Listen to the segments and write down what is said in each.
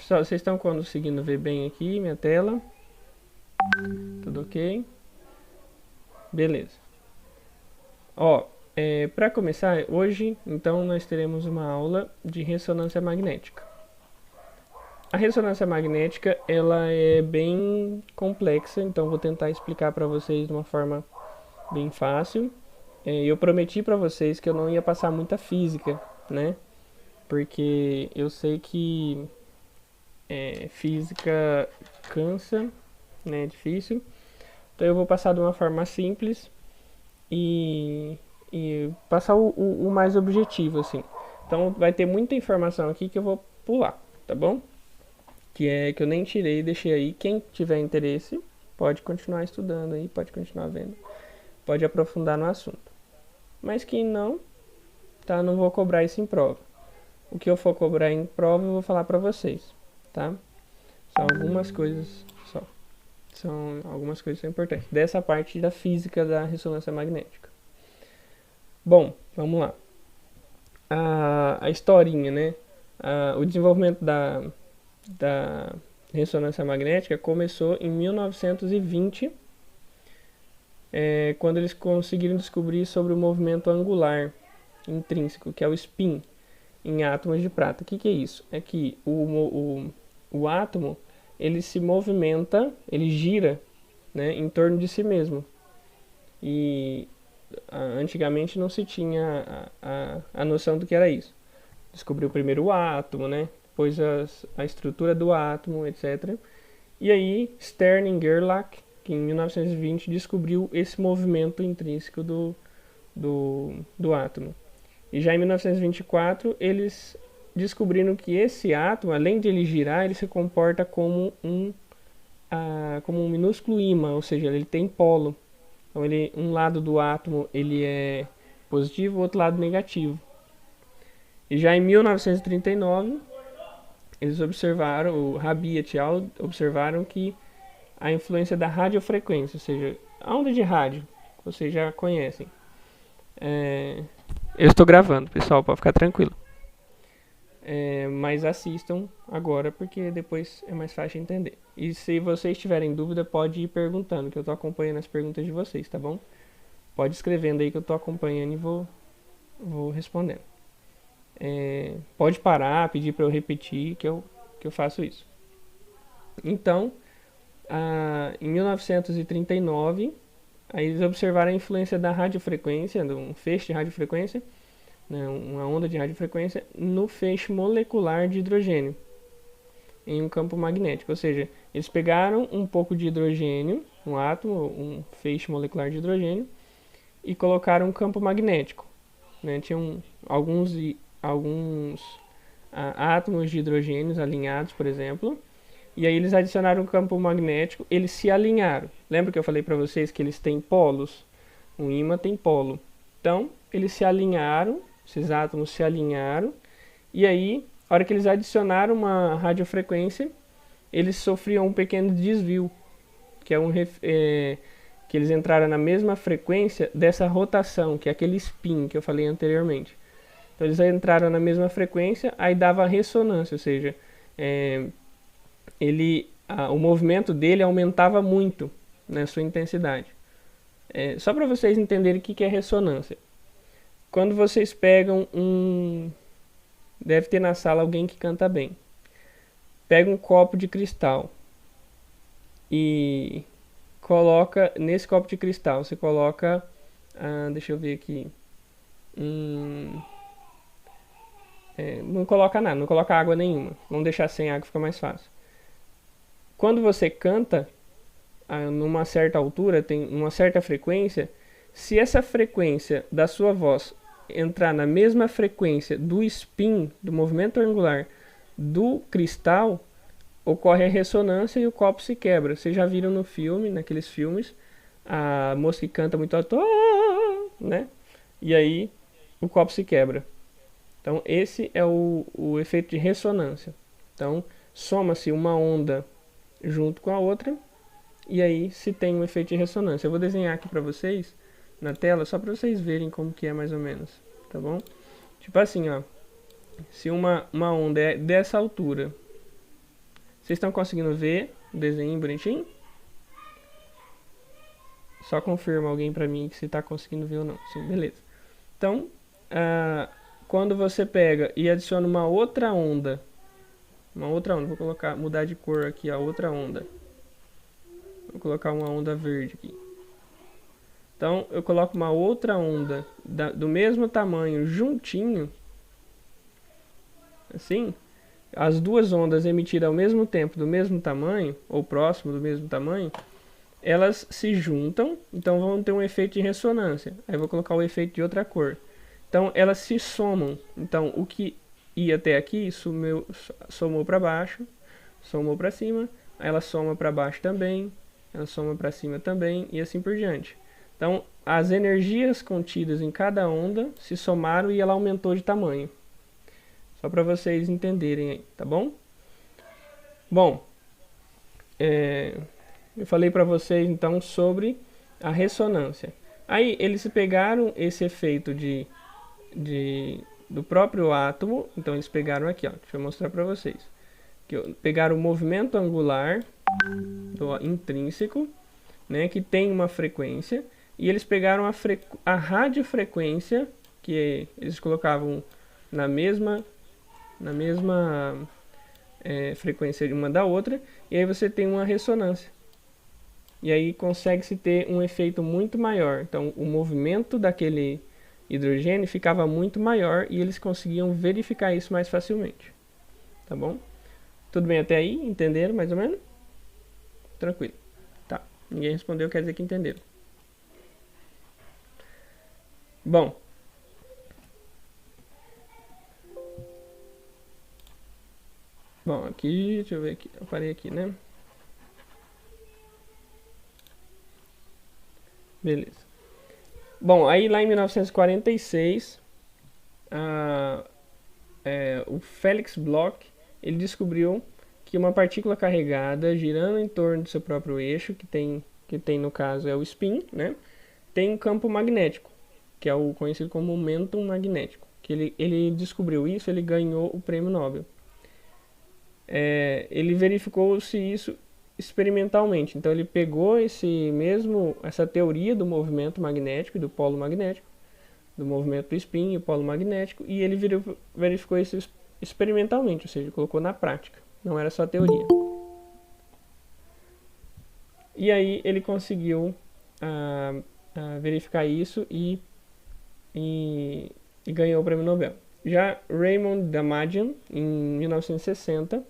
Pessoal, vocês estão conseguindo ver bem aqui minha tela? Tudo ok? Beleza. Ó, para começar, hoje, então, nós teremos uma aula de ressonância magnética. A ressonância magnética, ela é bem complexa, então vou tentar explicar para vocês de uma forma bem fácil. Eu prometi para vocês que eu não ia passar muita física, né? Porque eu sei que física cansa, né? É difícil. Então eu vou passar de uma forma simples e passar o mais objetivo, assim. Então vai ter muita informação aqui que eu vou pular, tá bom? Que eu nem tirei e deixei aí. Quem tiver interesse pode continuar estudando aí, pode continuar vendo, pode aprofundar no assunto. Mas quem não, tá? Não vou cobrar isso em prova. O que eu for cobrar em prova eu vou falar pra vocês, tá? São algumas coisas só. São algumas coisas que são importantes. Dessa parte da física da ressonância magnética. Bom, vamos lá. A historinha, né? O desenvolvimento da ressonância magnética começou em 1920, quando eles conseguiram descobrir sobre o movimento angular intrínseco, que é o spin, em átomos de prata. O que é isso? É que o átomo, ele se movimenta, ele gira, né, em torno de si mesmo. E antigamente não se tinha a noção do que era isso. Descobriu primeiro o átomo, né? Depois a estrutura do átomo, etc. E aí Stern e Gerlach, que em 1920 descobriu esse movimento intrínseco do átomo. E já em 1924 eles descobriram que esse átomo, além de ele girar, ele se comporta como um minúsculo ímã, ou seja, ele tem polo. Então um lado do átomo ele é positivo, o outro lado negativo. E já em 1939 eles observaram, o Rabi et al. Observaram que a influência da radiofrequência, ou seja, a onda de rádio, que vocês já conhecem. Eu estou gravando, pessoal, pode ficar tranquilo. Mas assistam agora, porque depois é mais fácil de entender. E se vocês tiverem dúvida, pode ir perguntando, que eu estou acompanhando as perguntas de vocês, tá bom? Pode escrevendo aí que eu estou acompanhando e vou respondendo. Pode parar, pedir para eu repetir, que eu faço isso. Então, em 1939, aí eles observaram a influência da radiofrequência, de um feixe de radiofrequência, né, uma onda de radiofrequência, no feixe molecular de hidrogênio, em um campo magnético. Ou seja, eles pegaram um pouco de hidrogênio, um átomo, um feixe molecular de hidrogênio, e colocaram um campo magnético. Né? Tinham alguns átomos de hidrogênios alinhados, por exemplo, e aí eles adicionaram um campo magnético, eles se alinharam. Lembra que eu falei para vocês que eles têm polos? Um ímã tem polo. Então, eles se alinharam, esses átomos se alinharam, e aí, a hora que eles adicionaram uma radiofrequência, eles sofriam um pequeno desvio, que é que eles entraram na mesma frequência dessa rotação, que é aquele spin que eu falei anteriormente. Então eles entraram na mesma frequência, aí dava ressonância, ou seja, o movimento dele aumentava muito na sua intensidade. Só para vocês entenderem o que é ressonância. Quando vocês pegam deve ter na sala alguém que canta bem. Pega um copo de cristal e coloca nesse copo de cristal, você coloca, deixa eu ver aqui, não coloca nada, não coloca água nenhuma, vamos deixar sem água, fica mais fácil. Quando você canta, numa certa altura, tem uma certa frequência, se essa frequência da sua voz entrar na mesma frequência do spin, do movimento angular do cristal, ocorre a ressonância e o copo se quebra. Vocês já viram no filme, naqueles filmes, a moça que canta muito alto, né? E aí o copo se quebra. Então esse é o efeito de ressonância. Então soma-se uma onda junto com a outra e aí se tem um efeito de ressonância. Eu vou desenhar aqui para vocês na tela só para vocês verem como que é mais ou menos, tá bom? Tipo assim, ó, se uma onda é dessa altura Vocês estão conseguindo ver o desenho bonitinho? Só confirma alguém pra mim que você está conseguindo ver ou não. Sim, beleza. Então, quando você pega e adiciona uma outra onda, vou colocar, mudar de cor aqui a outra onda. Vou colocar uma onda verde aqui. Então, eu coloco uma outra onda do mesmo tamanho juntinho, assim, as duas ondas emitidas ao mesmo tempo, do mesmo tamanho, ou próximo do mesmo tamanho, elas se juntam, então vão ter um efeito de ressonância. Aí eu vou colocar o efeito de outra cor. Então, elas se somam. Então, o que ia até aqui somou para baixo, somou para cima, aí ela soma para baixo também, ela soma para cima também, e assim por diante. Então, as energias contidas em cada onda se somaram e ela aumentou de tamanho. Só para vocês entenderem aí, tá bom? Bom, eu falei para vocês então sobre a ressonância. Aí eles pegaram esse efeito do próprio átomo, então eles pegaram aqui, ó, deixa eu mostrar para vocês. Pegaram o movimento angular do intrínseco, né, que tem uma frequência, e eles pegaram a radiofrequência, que eles colocavam na mesma frequência de uma da outra, e aí você tem uma ressonância. E aí consegue-se ter um efeito muito maior. Então o movimento daquele hidrogênio ficava muito maior e eles conseguiam verificar isso mais facilmente. Tá bom? Tudo bem até aí? Entenderam mais ou menos? Tranquilo. Tá. Ninguém respondeu, quer dizer que entenderam. Bom. Bom, aqui, deixa eu ver aqui. Eu parei aqui, né? Beleza. Bom, aí lá em 1946, o Felix Bloch, ele descobriu que uma partícula carregada girando em torno do seu próprio eixo, que tem no caso é o spin, né? Tem um campo magnético, que é o conhecido como momentum magnético. Que ele descobriu isso, ele ganhou o prêmio Nobel. Ele verificou se isso experimentalmente. Então ele pegou essa teoria do movimento magnético e do polo magnético, do movimento do spin e o polo magnético, e ele verificou isso experimentalmente, ou seja, colocou na prática. Não era só teoria. E aí ele conseguiu verificar isso e ganhou o prêmio Nobel. Já Raymond Damadian, em 1960,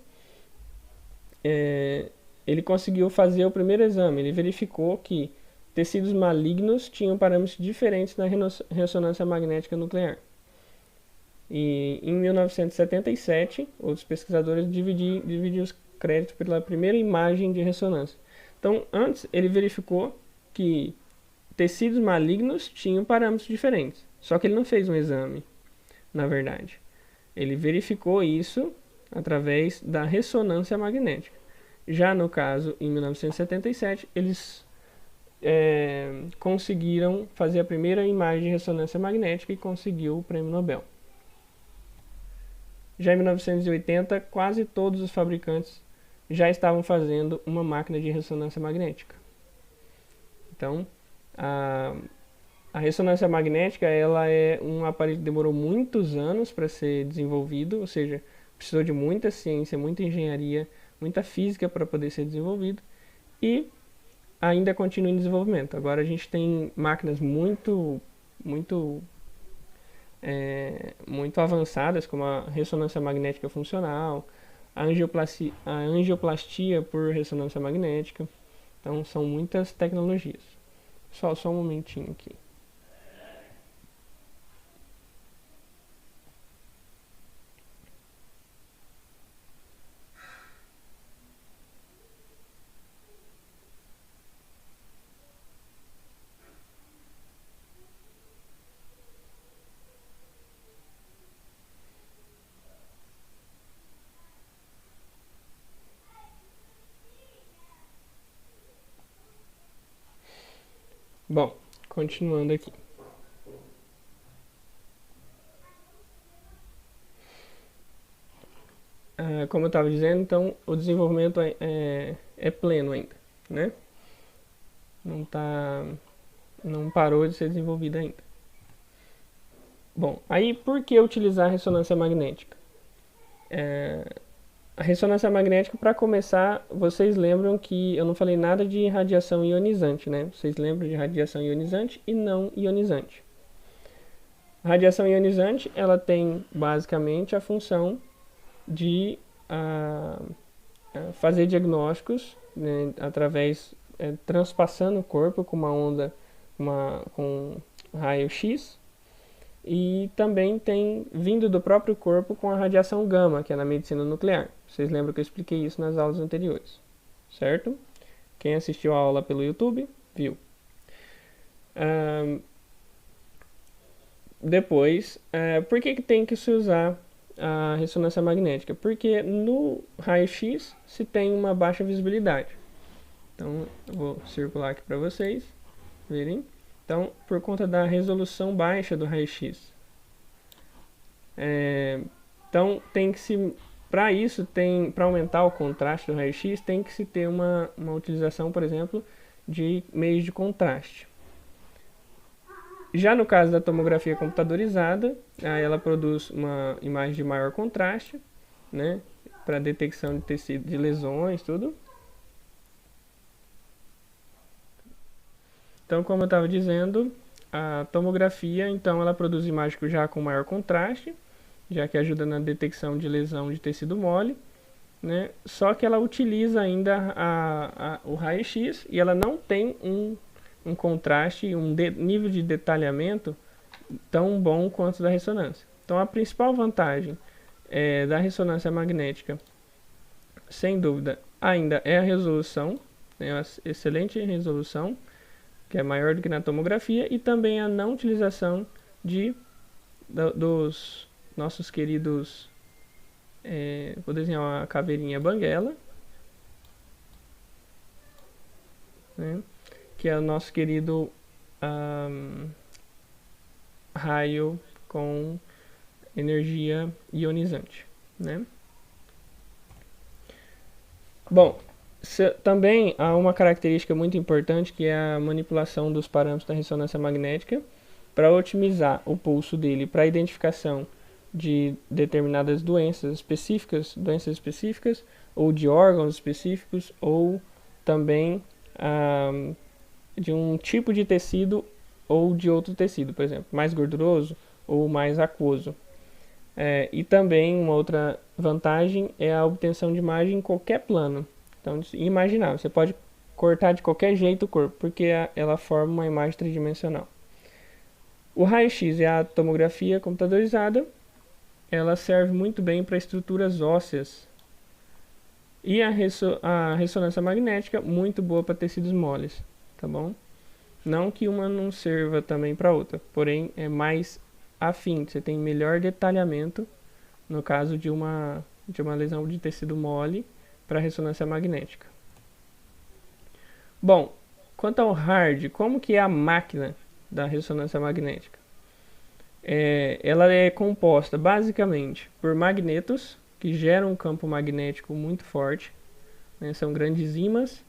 ele conseguiu fazer o primeiro exame. Ele verificou que tecidos malignos tinham parâmetros diferentes na ressonância magnética nuclear. E em 1977, outros pesquisadores dividiram os créditos pela primeira imagem de ressonância. Então, antes ele verificou que tecidos malignos tinham parâmetros diferentes. Só que ele não fez um exame, na verdade. Ele verificou isso através da ressonância magnética. Já no caso, em 1977, eles conseguiram fazer a primeira imagem de ressonância magnética e conseguiu o prêmio Nobel. Já em 1980, quase todos os fabricantes já estavam fazendo uma máquina de ressonância magnética. Então, a ressonância magnética ela é um aparelho que demorou muitos anos para ser desenvolvido, ou seja, precisou de muita ciência, muita engenharia, muita física para poder ser desenvolvido e ainda continua em desenvolvimento. Agora a gente tem máquinas muito avançadas, como a ressonância magnética funcional, a angioplastia por ressonância magnética. Então são muitas tecnologias. Só um momentinho aqui. Bom, continuando aqui. como eu estava dizendo, então o desenvolvimento é pleno ainda, né? Não parou de ser desenvolvido ainda. Bom, aí por que utilizar a ressonância magnética? A ressonância magnética, para começar, vocês lembram que eu não falei nada de radiação ionizante, né? Vocês lembram de radiação ionizante e não ionizante. A radiação ionizante, ela tem basicamente a função de fazer diagnósticos, né, através, transpassando o corpo com uma onda, com raio-x, e também tem vindo do próprio corpo com a radiação gama, que é na medicina nuclear. Vocês lembram que eu expliquei isso nas aulas anteriores, certo? Quem assistiu a aula pelo YouTube, viu. Depois, por que tem que se usar a ressonância magnética? Porque no raio-x se tem uma baixa visibilidade. Então, eu vou circular aqui para vocês verem. Então, por conta da resolução baixa do raio-x. Então, tem que se... Para isso, para aumentar o contraste do raio-x, tem que se ter uma utilização, por exemplo, de meios de contraste. Já no caso da tomografia computadorizada, ela produz uma imagem de maior contraste, né, para detecção de tecido, de lesões, tudo. Então, como eu estava dizendo, a tomografia, então, ela produz imagem já com maior contraste, já que ajuda na detecção de lesão de tecido mole, né? Só que ela utiliza ainda o raio-x e ela não tem um contraste, nível de detalhamento tão bom quanto da ressonância. Então, a principal vantagem da ressonância magnética, sem dúvida, ainda é a resolução, né? Uma excelente resolução, que é maior do que na tomografia, e também a não utilização dos nossos queridos, vou desenhar uma caveirinha banguela, né, que é o nosso querido raio com energia ionizante, né? Bom, também há uma característica muito importante, que é a manipulação dos parâmetros da ressonância magnética para otimizar o pulso dele para a identificação de determinadas doenças específicas, ou de órgãos específicos, ou também de um tipo de tecido ou de outro tecido, por exemplo, mais gorduroso ou mais aquoso. E também uma outra vantagem é a obtenção de imagem em qualquer plano. Então, imaginar, você pode cortar de qualquer jeito o corpo, porque ela forma uma imagem tridimensional. O raio-x e a tomografia computadorizada, ela serve muito bem para estruturas ósseas. E a ressonância magnética, muito boa para tecidos moles, tá bom? Não que uma não serva também para outra, porém é mais afim, você tem melhor detalhamento no caso de uma lesão de tecido mole para ressonância magnética. Bom, quanto ao hard, como que é a máquina da ressonância magnética? Ela é composta basicamente por magnetos que geram um campo magnético muito forte, né, são grandes ímãs.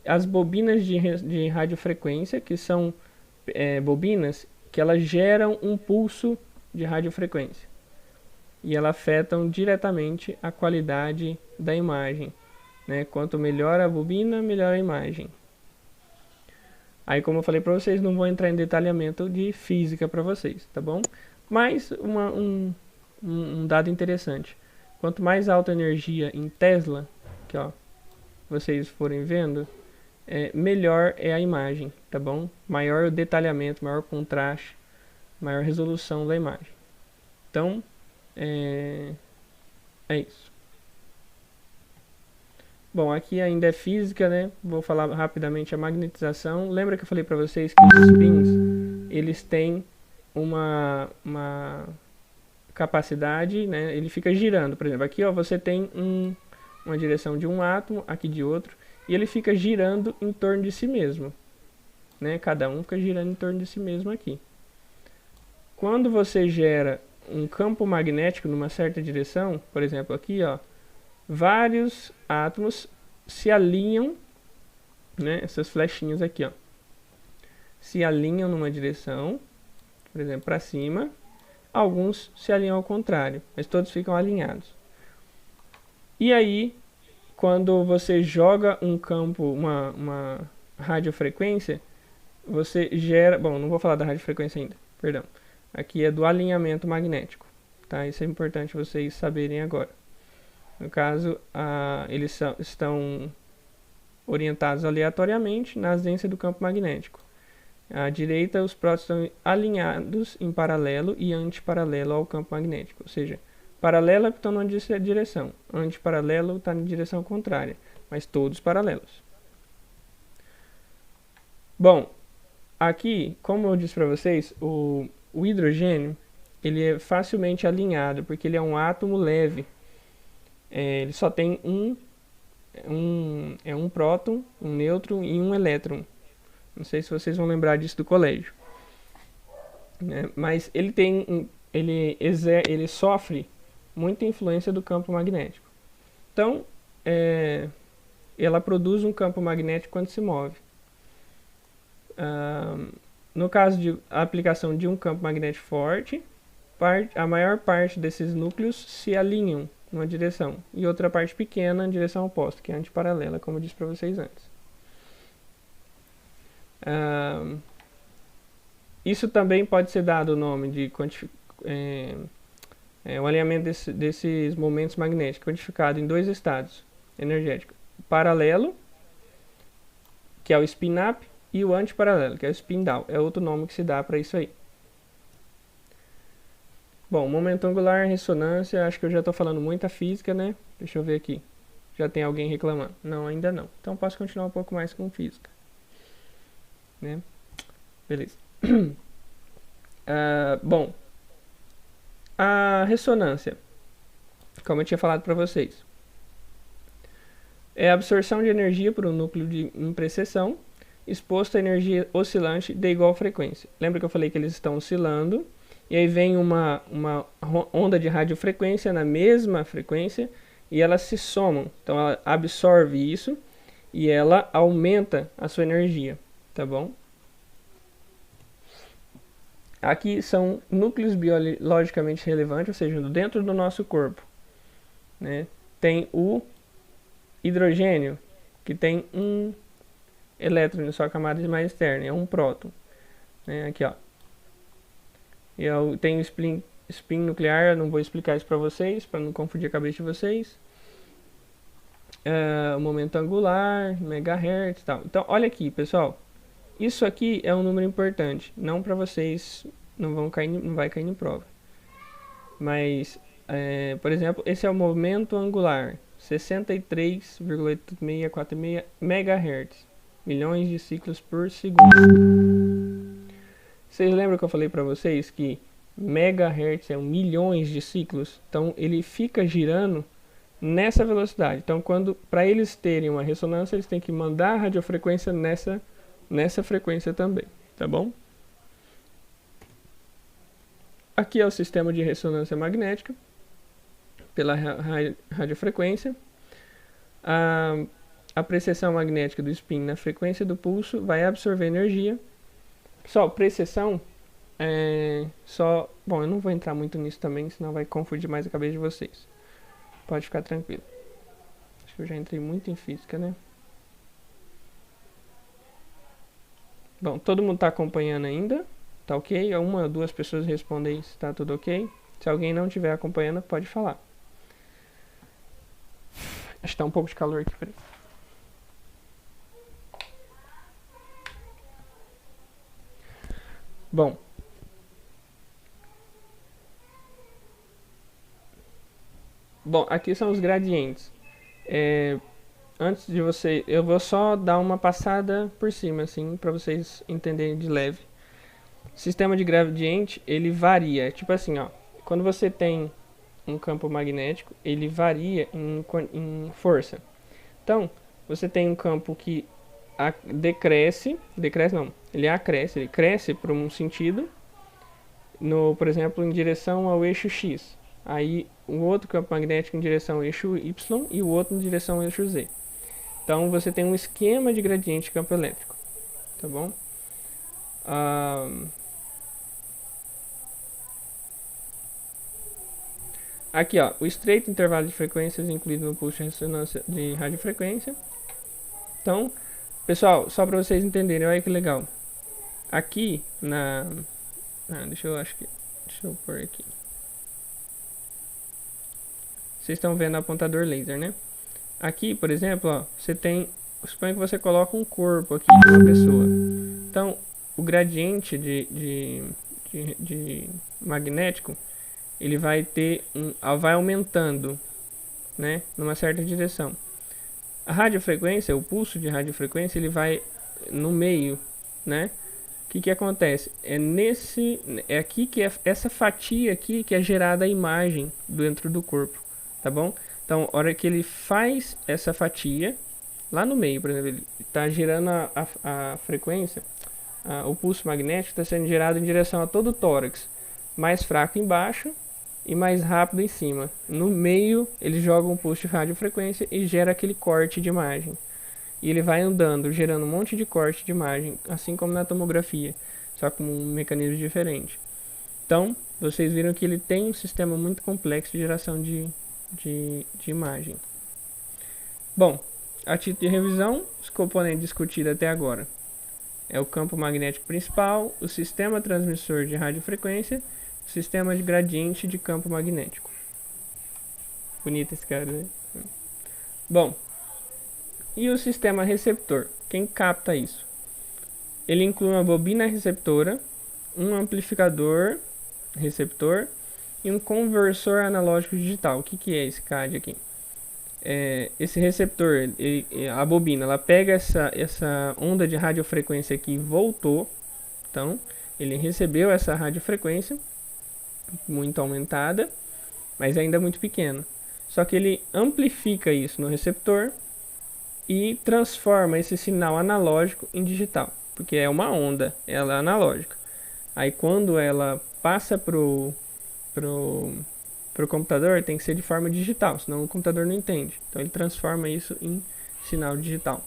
As bobinas de radiofrequência, que são bobinas que elas geram um pulso de radiofrequência e elas afetam diretamente a qualidade da imagem, né? Quanto melhor a bobina, melhor a imagem. Aí, como eu falei para vocês, não vou entrar em detalhamento de física para vocês, tá bom? Mas um dado interessante: quanto mais alta a energia em Tesla, que ó, vocês forem vendo, melhor é a imagem, tá bom? Maior o detalhamento, maior contraste, maior resolução da imagem. Então, é isso. Bom, aqui ainda é física, né? Vou falar rapidamente a magnetização. Lembra que eu falei para vocês que os spins, eles têm uma capacidade, né? Ele fica girando. Por exemplo, aqui ó, você tem uma direção de um átomo, aqui de outro, e ele fica girando em torno de si mesmo, né? Cada um fica girando em torno de si mesmo aqui. Quando você gera um campo magnético numa certa direção, por exemplo aqui ó, vários átomos se alinham, né, essas flechinhas aqui, ó, se alinham numa direção, por exemplo, para cima. Alguns se alinham ao contrário, mas todos ficam alinhados. E aí, quando você joga um campo, uma radiofrequência, você gera... Bom, não vou falar da radiofrequência ainda, perdão. Aqui é do alinhamento magnético, tá? Isso é importante vocês saberem agora. No caso, eles estão orientados aleatoriamente na ausência do campo magnético. À direita, os prótons estão alinhados em paralelo e antiparalelo ao campo magnético. Ou seja, paralelo é que estão numa direção, antiparalelo está na direção contrária, mas todos paralelos. Bom, aqui, como eu disse para vocês, o hidrogênio ele é facilmente alinhado, porque ele é um átomo leve. Ele só tem um próton, um nêutron e um elétron. Não sei se vocês vão lembrar disso do colégio, né? Mas ele ele sofre muita influência do campo magnético. Então, ela produz um campo magnético quando se move. No caso de aplicação de um campo magnético forte, a maior parte desses núcleos se alinham numa direção e outra parte pequena em direção oposta, que é antiparalela, como eu disse para vocês antes. Isso também pode ser dado o nome de o alinhamento desses momentos magnéticos, quantificado em dois estados energéticos: paralelo, que é o spin-up, e o antiparalelo, que é o spin-down. É outro nome que se dá para isso aí. Bom, momento angular, ressonância, acho que eu já estou falando muita física, né? Deixa eu ver aqui. Já tem alguém reclamando? Não, ainda não. Então posso continuar um pouco mais com física, né? Beleza. Bom, a ressonância, como eu tinha falado para vocês, é a absorção de energia por um núcleo em precessão exposto a energia oscilante de igual frequência. Lembra que eu falei que eles estão oscilando, e aí vem uma onda de radiofrequência na mesma frequência e elas se somam. Então ela absorve isso e ela aumenta a sua energia, tá bom? Aqui são núcleos biologicamente relevantes, ou seja, dentro do nosso corpo, né? Tem o hidrogênio, que tem um elétron em sua camada mais externa, é um próton, né? Aqui, ó. E eu tenho spin nuclear, eu não vou explicar isso para vocês, para não confundir a cabeça de vocês. O momento angular, megahertz e tal. Então, olha aqui, pessoal. Isso aqui é um número importante, não para vocês, não vai cair em prova. Mas, por exemplo, esse é o momento angular, 63,8646 MHz, milhões de ciclos por segundo. Vocês lembram que eu falei para vocês que megahertz é milhões de ciclos? Então, ele fica girando nessa velocidade. Então, para eles terem uma ressonância, eles têm que mandar a radiofrequência nessa frequência também, tá bom? Aqui é o sistema de ressonância magnética pela radiofrequência. A precessão magnética do spin na frequência do pulso vai absorver energia. Pessoal, precessão bom, eu não vou entrar muito nisso também, senão vai confundir mais a cabeça de vocês. Pode ficar tranquilo. Acho que eu já entrei muito em física, né? Bom, todo mundo está acompanhando ainda? Tá ok? Uma ou duas pessoas respondem se está tudo ok. Se alguém não estiver acompanhando, pode falar. Acho que está um pouco de calor aqui, peraí. Bom, aqui são os gradientes. Antes de eu vou só dar uma passada por cima, assim, para vocês entenderem de leve. O sistema de gradiente, ele varia. Tipo assim, ó, quando você tem um campo magnético, ele varia em força. Então, você tem um campo que ele cresce por um sentido, por exemplo, em direção ao eixo X. aí o outro campo magnético em direção ao eixo Y e o outro em direção ao eixo Z. Então você tem um esquema de gradiente de campo elétrico, tá bom? Aqui, ó, o estreito intervalo de frequências incluído no pulso de ressonância de radiofrequência. Então, pessoal, só para vocês entenderem, olha que legal. Aqui deixa eu pôr aqui. Vocês estão vendo apontador laser, né? Aqui, por exemplo, ó, você tem, suponha que você coloca um corpo aqui de uma pessoa. Então, o gradiente de magnético, ele vai vai aumentando, né, numa certa direção. A radiofrequência, o pulso de radiofrequência, ele vai no meio, né? O que acontece? É aqui que é essa fatia aqui que é gerada a imagem dentro do corpo, tá bom? Então, a hora que ele faz essa fatia, lá no meio, por exemplo, ele está gerando a frequência, o pulso magnético está sendo gerado em direção a todo o tórax, mais fraco embaixo e mais rápido em cima. No meio, ele joga um pulso de radiofrequência e gera aquele corte de imagem. E ele vai andando, gerando um monte de corte de imagem, assim como na tomografia, só com um mecanismo diferente. Então, vocês viram que ele tem um sistema muito complexo de geração de imagem. Bom, a título de revisão, os componentes discutidos até agora é o campo magnético principal, o sistema transmissor de radiofrequência, o sistema de gradiente de campo magnético. Bonito esse cara, né? Bom, e o sistema receptor? Quem capta isso? Ele inclui uma bobina receptora, um amplificador receptor e um conversor analógico digital. O que é esse CAD aqui? Esse receptor, a bobina, ela pega essa onda de radiofrequência aqui e voltou. Então, ele recebeu essa radiofrequência muito aumentada, mas ainda muito pequena. Só que ele amplifica isso no receptor e transforma esse sinal analógico em digital, porque é uma onda, ela é analógica. Aí quando ela passa pro computador, tem que ser de forma digital, senão o computador não entende. Então ele transforma isso em sinal digital.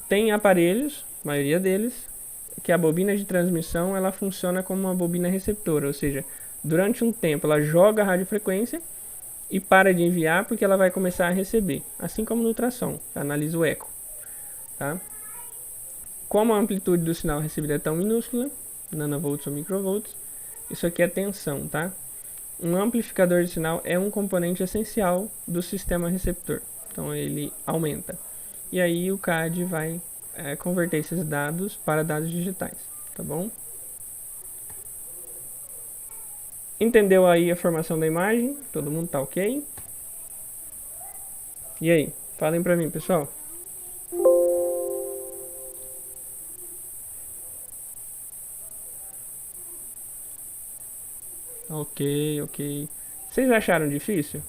Tem aparelhos, a maioria deles, que a bobina de transmissão ela funciona como uma bobina receptora, ou seja, durante um tempo ela joga a radiofrequência e para de enviar porque ela vai começar a receber, assim como no ultrassom, analisa o eco, tá? Como a amplitude do sinal recebido é tão minúscula, nanovolts ou microvolts, isso aqui é tensão, tá? Um amplificador de sinal é um componente essencial do sistema receptor, então ele aumenta. E aí o CAD vai converter esses dados para dados digitais, tá bom? Entendeu aí a formação da imagem? Todo mundo tá ok? E aí? Falem pra mim, pessoal. Ok. Vocês acharam difícil?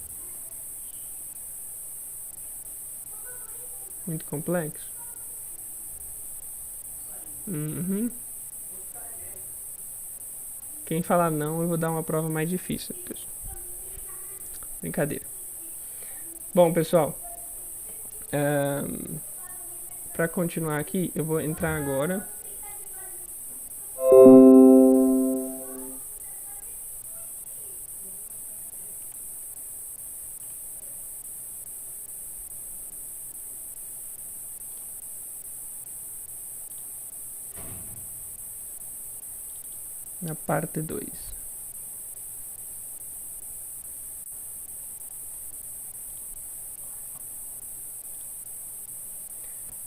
Muito complexo? Uhum. Quem falar não, eu vou dar uma prova mais difícil, pessoal. Brincadeira. Bom, pessoal, para continuar aqui, eu vou entrar agora na parte 2.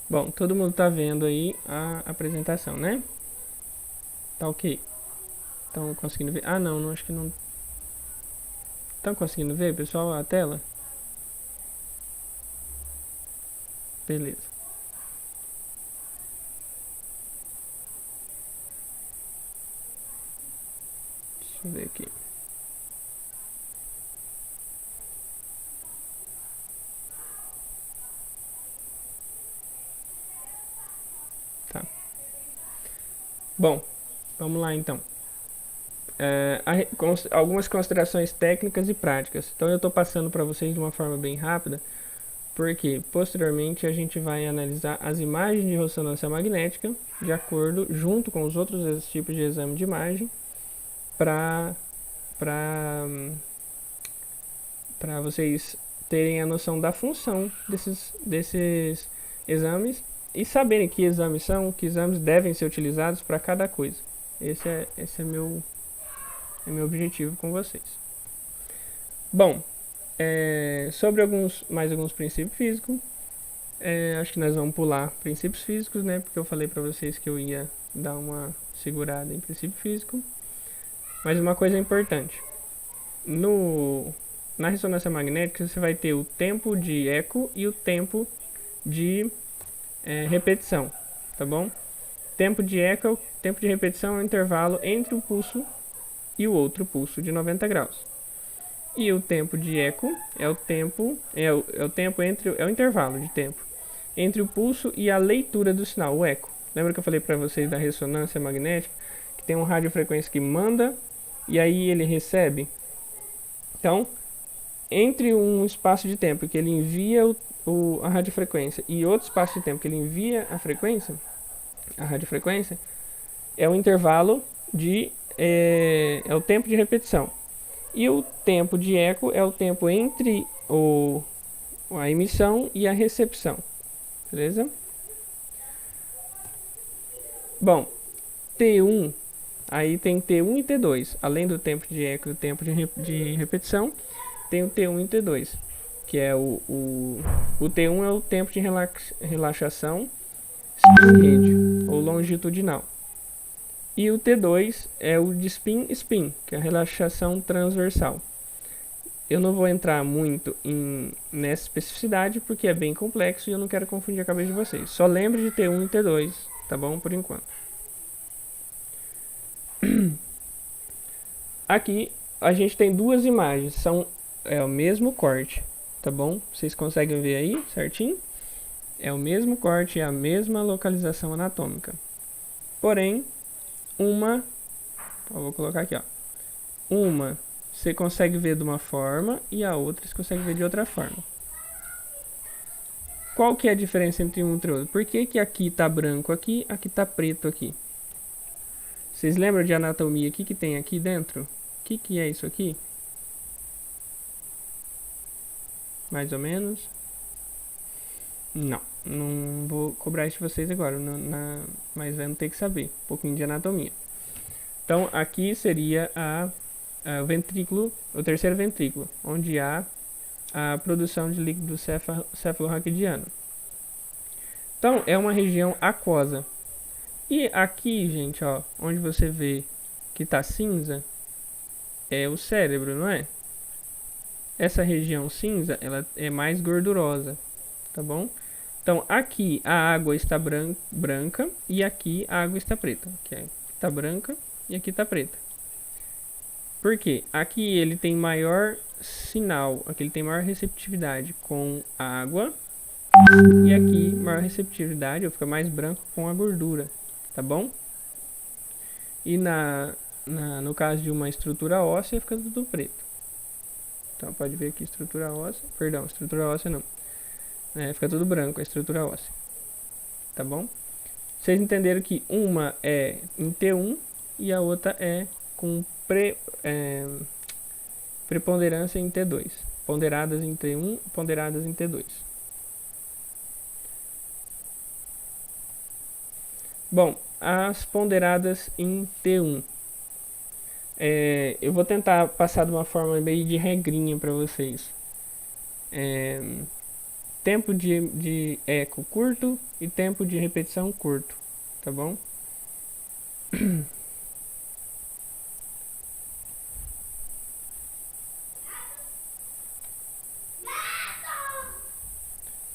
Bom, todo mundo tá vendo aí a apresentação, né? Tá ok. Estão conseguindo ver? Ah, não, acho que não. Estão conseguindo ver, pessoal, a tela? Beleza. Deixa eu ver aqui. Tá. Bom, vamos lá então. algumas considerações técnicas e práticas. Então eu estou passando para vocês de uma forma bem rápida, porque posteriormente a gente vai analisar as imagens de ressonância magnética de acordo, junto com os outros tipos de exame de imagem, para vocês terem a noção da função desses exames e saberem que exames são, que exames devem ser utilizados para cada coisa. Esse é meu objetivo com vocês. Bom, sobre mais alguns princípios físicos, acho que nós vamos pular princípios físicos, né? Porque eu falei para vocês que eu ia dar uma segurada em princípio físico. Mas uma coisa importante, na ressonância magnética você vai ter o tempo de eco e o tempo de repetição, tá bom? Tempo de eco, tempo de repetição é o intervalo entre um pulso e o outro pulso de 90 graus. E o tempo de eco é o tempo é o intervalo de tempo entre o pulso e a leitura do sinal, o eco. Lembra que eu falei para vocês da ressonância magnética, que tem uma radiofrequência que manda e aí ele recebe? Então, entre um espaço de tempo que ele envia a radiofrequência e outro espaço de tempo que ele envia a radiofrequência, é o intervalo é o tempo de repetição. E o tempo de eco é o tempo entre a emissão e a recepção. Beleza? Bom, T1, aí tem T1 e T2. Além do tempo de eco e do tempo de repetição, tem o T1 e T2, que é o T1 é o tempo de relaxação spin-rede, ou longitudinal. E o T2 é o de spin-spin, que é a relaxação transversal. Eu não vou entrar muito nessa especificidade, porque é bem complexo e eu não quero confundir a cabeça de vocês. Só lembre de T1 e T2, tá bom? Por enquanto. Aqui a gente tem duas imagens, é o mesmo corte, tá bom? Vocês conseguem ver aí certinho? É o mesmo corte, é a mesma localização anatômica. Porém, vou colocar aqui, ó. Uma você consegue ver de uma forma e a outra você consegue ver de outra forma. Qual que é a diferença entre um e outro? Por que que aqui tá branco aqui tá preto aqui? Vocês lembram de anatomia que tem aqui dentro? O que é isso aqui? Mais ou menos? Não vou cobrar isso de vocês agora, mas vamos ter que saber um pouquinho de anatomia. Então, aqui seria o ventrículo, o terceiro ventrículo, onde há a produção de líquido cefalorraquidiano. Então, é uma região aquosa. E aqui, gente, ó, onde você vê que tá cinza, é o cérebro, não é? Essa região cinza, ela é mais gordurosa, tá bom? Então, aqui a água está branca e aqui a água está preta. Aqui está branca e aqui está preta. Por quê? Aqui ele tem maior sinal, aqui ele tem maior receptividade com a água. E aqui maior receptividade, ou fica mais branco com a gordura, tá bom? E no caso de uma estrutura óssea, fica tudo preto. Então pode ver aqui estrutura óssea, perdão, estrutura óssea não. Fica tudo branco a estrutura óssea, tá bom? Vocês entenderam que uma é em T1 e a outra é com preponderância em T2. Ponderadas em T1, ponderadas em T2. Bom, as ponderadas em T1. Eu vou tentar passar de uma forma meio de regrinha para vocês. Tempo de eco curto e tempo de repetição curto, tá bom?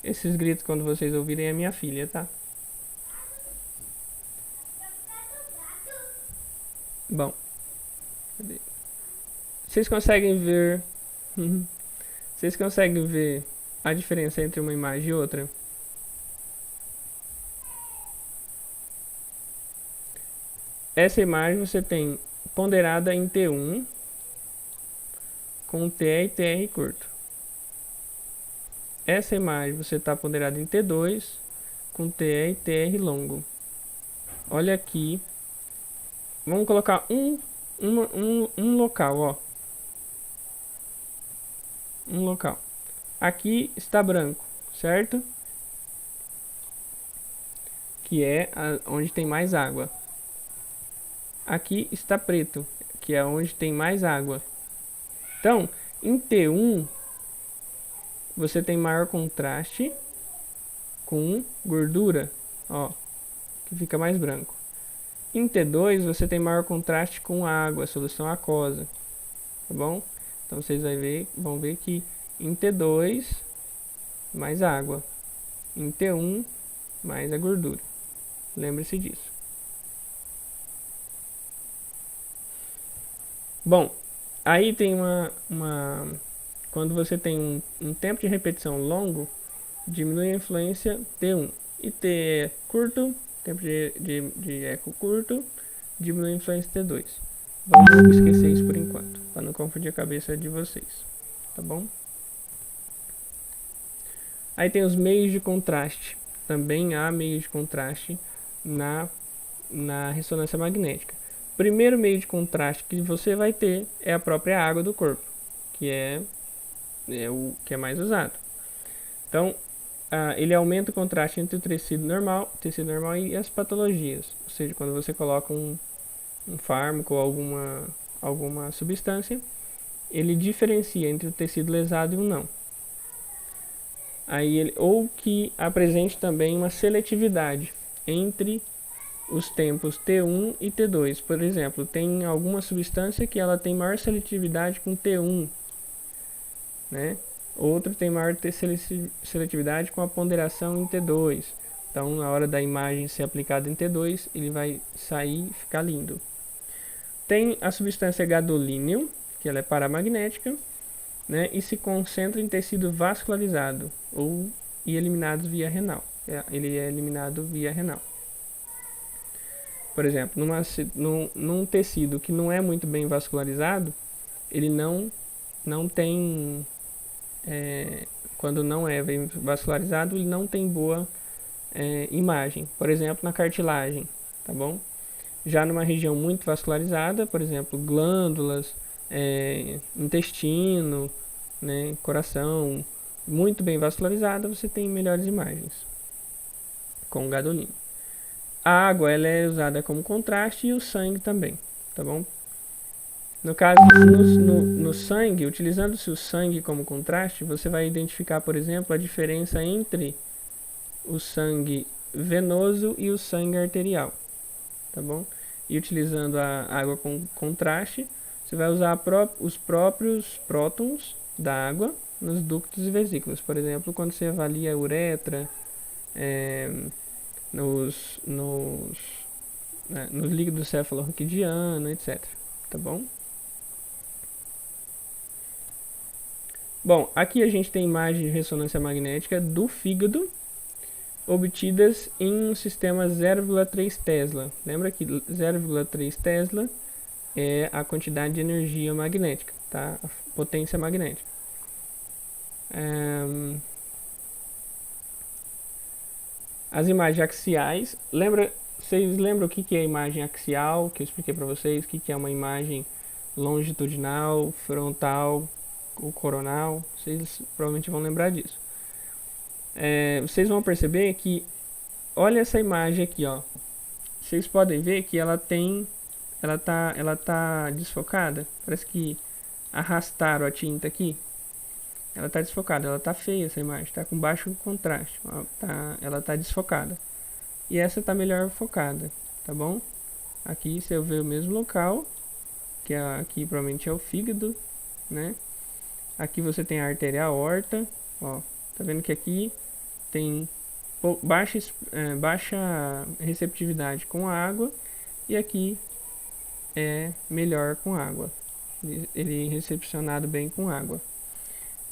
Esses gritos quando vocês ouvirem é minha filha, tá? Bom, vocês conseguem ver vocês conseguem ver a diferença entre uma imagem e outra? Essa imagem você tem ponderada em T1 com TE e TR curto. Essa imagem você está ponderada em T2 com TE e TR longo. Olha aqui. Vamos colocar um local, ó. Um local. Aqui está branco, certo? Que é onde tem mais água. Aqui está preto, que é onde tem mais água. Então, em T1, você tem maior contraste com gordura, ó, que fica mais branco. Em T2, você tem maior contraste com água, solução aquosa, tá bom? Então, vocês vão ver que em T2, mais água. Em T1, mais a gordura. Lembre-se disso. Bom, aí tem quando você tem um tempo de repetição longo, diminui a influência T1. E T é curto, tempo de eco curto, diminui a influência T2. Vamos esquecer isso por enquanto, para não confundir a cabeça de vocês, tá bom? Aí tem os meios de contraste. Também há meios de contraste na ressonância magnética. O primeiro meio de contraste que você vai ter é a própria água do corpo, que é o que é mais usado. Então, ele aumenta o contraste entre o tecido normal e as patologias. Ou seja, quando você coloca um fármaco ou alguma substância, ele diferencia entre o tecido lesado e o não. Ou que apresente também uma seletividade entre os tempos T1 e T2. Por exemplo, tem alguma substância que ela tem maior seletividade com T1, né? Outro tem maior seletividade com a ponderação em T2. Então, na hora da imagem ser aplicada em T2, ele vai sair e ficar lindo. Tem a substância gadolínio, que ela é paramagnética, né? E se concentra em tecido vascularizado e eliminado via renal. Ele é eliminado via renal. Por exemplo, num tecido que não é muito bem vascularizado, ele não tem, quando não é bem vascularizado, ele não tem boa imagem. Por exemplo, na cartilagem, tá bom? Já numa região muito vascularizada, por exemplo, glândulas, intestino, né, coração, muito bem vascularizada, você tem melhores imagens com gadolínio. A água ela é usada como contraste e o sangue também, tá bom? No caso, no sangue, utilizando-se o sangue como contraste, você vai identificar, por exemplo, a diferença entre o sangue venoso e o sangue arterial, tá bom? E utilizando a água com contraste, você vai usar os próprios prótons da água nos ductos e vesículas. Por exemplo, quando você avalia a uretra, nos líquidos cefalorraquidiano, etc. Tá bom? Bom, aqui a gente tem imagem de ressonância magnética do fígado obtidas em um sistema 0,3 Tesla. Lembra que 0,3 Tesla é a quantidade de energia magnética, tá? A potência magnética. As imagens axiais, vocês lembram o que é a imagem axial, que eu expliquei para vocês, o que é uma imagem longitudinal, frontal ou coronal? Vocês provavelmente vão lembrar disso. Vocês vão perceber que, olha essa imagem aqui, ó. Vocês podem ver que ela tá desfocada. Parece que arrastaram a tinta aqui. Ela tá desfocada, ela tá feia essa imagem, tá com baixo contraste, ela tá desfocada. E essa tá melhor focada, tá bom? Aqui você vê o mesmo local, que aqui provavelmente é o fígado, né? Aqui você tem a artéria aorta, ó. Tá vendo que aqui tem baixa receptividade com a água e aqui é melhor com água. Ele é recepcionado bem com água.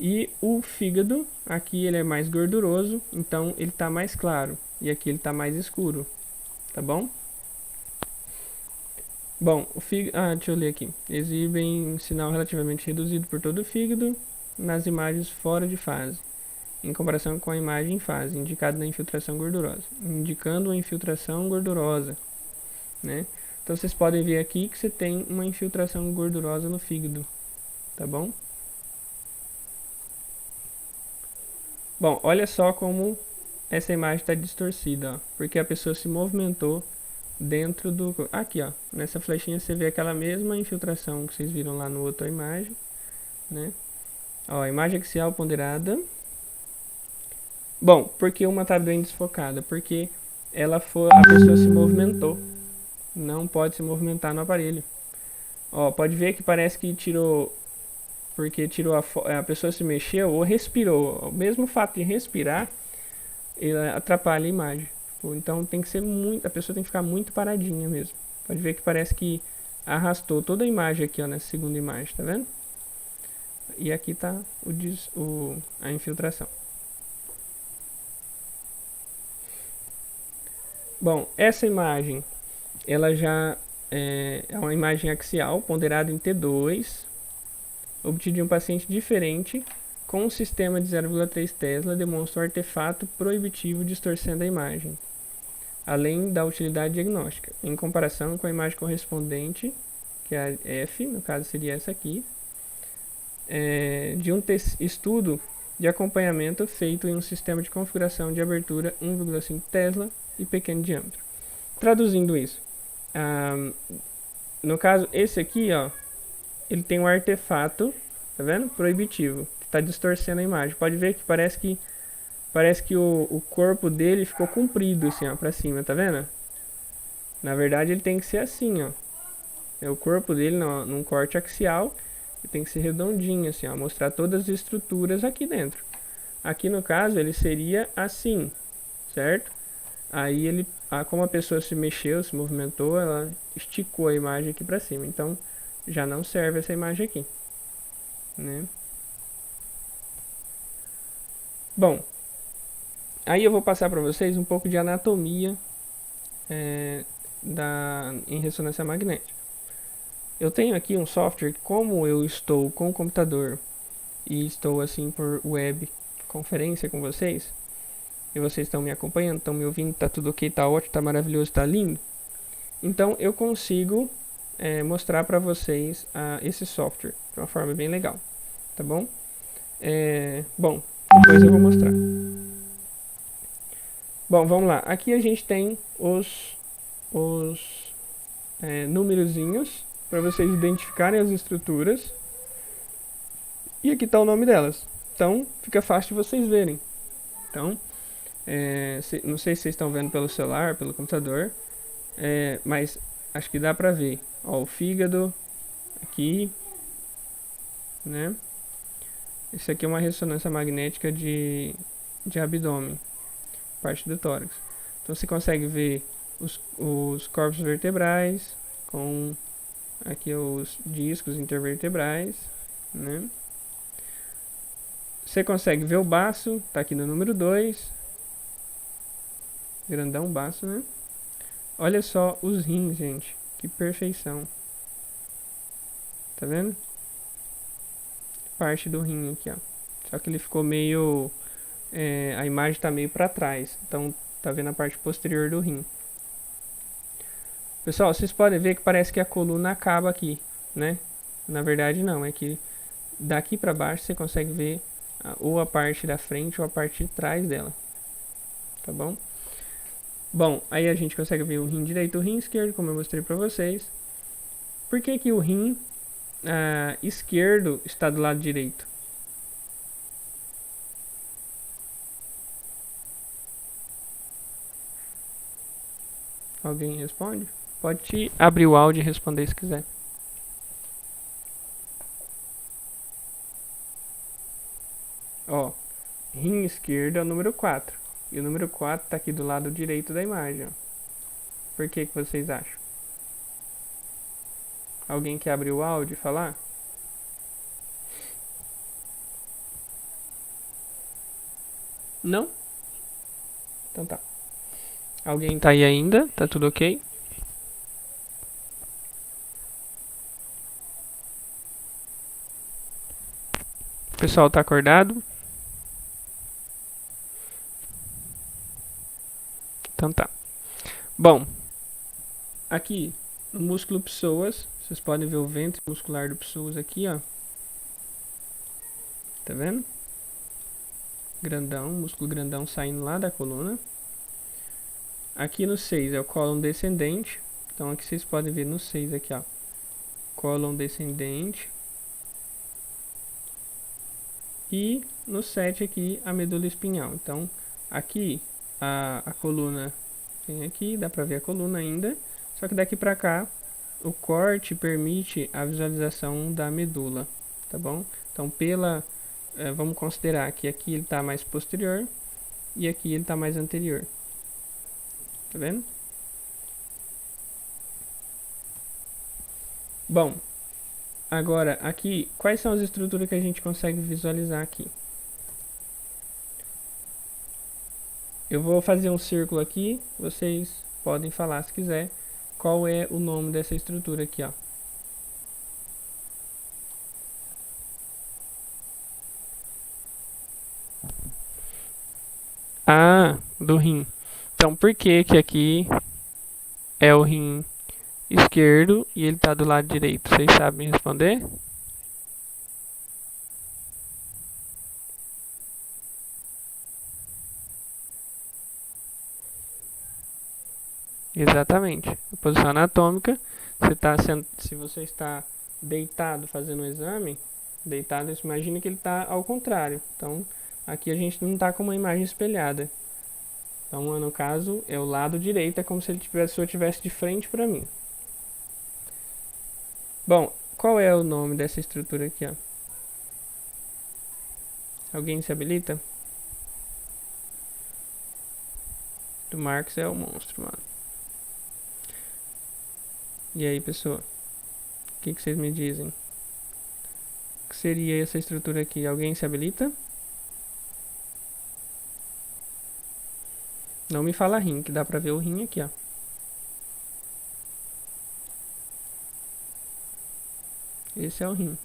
E o fígado, aqui ele é mais gorduroso, então ele está mais claro. E aqui ele está mais escuro, tá bom? Bom, o fígado... deixa eu ler aqui. Exibem sinal relativamente reduzido por todo o fígado nas imagens fora de fase, em comparação com a imagem em fase, indicada na infiltração gordurosa. Indicando uma infiltração gordurosa, né? Então vocês podem ver aqui que você tem uma infiltração gordurosa no fígado, tá bom? Bom, olha só como essa imagem está distorcida, ó, porque a pessoa se movimentou dentro do... Aqui, ó, nessa flechinha você vê aquela mesma infiltração que vocês viram lá no outra imagem, né? Ó, imagem axial ponderada. Bom, porque uma está bem desfocada? Porque a pessoa se movimentou. Não pode se movimentar no aparelho. Ó, pode ver que parece que tirou... Porque tirou a pessoa se mexeu ou respirou. O mesmo fato de respirar, ele atrapalha a imagem. Então tem que ser muito... A pessoa tem que ficar muito paradinha mesmo. Pode ver que parece que arrastou toda a imagem aqui, ó, nessa segunda imagem, tá vendo? E aqui tá a infiltração. Bom, essa imagem, ela já é uma imagem axial, ponderada em T2, obtida de um paciente diferente, com um sistema de 0,3 Tesla, demonstra um artefato proibitivo distorcendo a imagem, além da utilidade diagnóstica, em comparação com a imagem correspondente, que é a F, no caso seria essa aqui, de um estudo de acompanhamento feito em um sistema de configuração de abertura 1,5 Tesla e pequeno diâmetro. Traduzindo isso, no caso, esse aqui, ó, ele tem um artefato, tá vendo? Proibitivo, que está distorcendo a imagem. Pode ver que parece que o corpo dele ficou comprido, assim, ó, pra cima, tá vendo? Na verdade, ele tem que ser assim, ó. O corpo dele, num corte axial, ele tem que ser redondinho, assim, ó, mostrar todas as estruturas aqui dentro. Aqui, no caso, ele seria assim, certo? Aí como a pessoa se mexeu, se movimentou, ela esticou a imagem aqui pra cima. Então, já não serve essa imagem aqui, né? Bom, aí eu vou passar para vocês um pouco de anatomia em ressonância magnética. Eu tenho aqui um software, como eu estou com o computador e estou assim por web conferência com vocês, e vocês estão me acompanhando, estão me ouvindo, tá tudo ok, tá ótimo, tá maravilhoso, tá lindo. Então eu consigo mostrar para vocês esse software de uma forma bem legal, tá bom? Bom, depois eu vou mostrar. Bom, vamos lá. Aqui a gente tem os numerozinhos para vocês identificarem as estruturas. E aqui está o nome delas. Então, fica fácil de vocês verem. Então, não sei se vocês estão vendo pelo celular, pelo computador, mas acho que dá para ver. Ó, o fígado aqui, né? Esse aqui é uma ressonância magnética de abdômen, parte do tórax. Então você consegue ver os corpos vertebrais com aqui os discos intervertebrais, né? Você consegue ver o baço, tá aqui no número 2. Grandão baço, né? Olha só os rins, gente. Que perfeição. Tá vendo? Parte do rim aqui, ó. Só que ele ficou meio... a imagem tá meio pra trás. Então, tá vendo a parte posterior do rim. Pessoal, vocês podem ver que parece que a coluna acaba aqui, né? Na verdade, não. É que daqui pra baixo você consegue ver ou a parte da frente ou a parte de trás dela. Tá bom? Bom, aí a gente consegue ver o rim direito e o rim esquerdo, como eu mostrei pra vocês. Por que que o rim esquerdo está do lado direito? Alguém responde? Pode abrir o áudio e responder se quiser. Ó, rim esquerdo é o número 4. E o número 4 está aqui do lado direito da imagem. Ó. Por que que vocês acham? Alguém quer abrir o áudio e falar? Não? Então tá. Alguém tá aí ainda? Tá tudo ok? pessoal tá acordado? Então tá. Bom, aqui no músculo psoas, vocês podem ver o ventre muscular do psoas aqui, ó. Tá vendo? Grandão, músculo grandão saindo lá da coluna. Aqui no 6 é o cólon descendente. Então aqui vocês podem ver no 6 aqui, ó. Cólon descendente. E no 7 aqui a medula espinhal. Então aqui a coluna tem aqui, dá pra ver a coluna ainda. Só que daqui pra cá o corte permite a visualização da medula, tá bom? Então vamos considerar que aqui ele está mais posterior e aqui ele está mais anterior. Tá vendo? Bom, agora aqui, quais são as estruturas que a gente consegue visualizar aqui? Eu vou fazer um círculo aqui, vocês podem falar se quiser qual é o nome dessa estrutura aqui, ó. Ah, do rim. Então, por que que aqui é o rim esquerdo e ele está do lado direito? Vocês sabem responder? Exatamente. A posição anatômica, se você está deitado fazendo o exame, deitado, imagina que ele está ao contrário. Então, aqui a gente não está com uma imagem espelhada. Então, no caso, é o lado direito, é como se eu estivesse de frente para mim. Bom, qual é o nome dessa estrutura aqui, ó? Alguém se habilita? Do Marx é o monstro, mano. E aí, pessoal? O que vocês me dizem? O que seria essa estrutura aqui? Alguém se habilita? Não me fala rim, que dá pra ver o rim aqui, ó. Esse é o rim.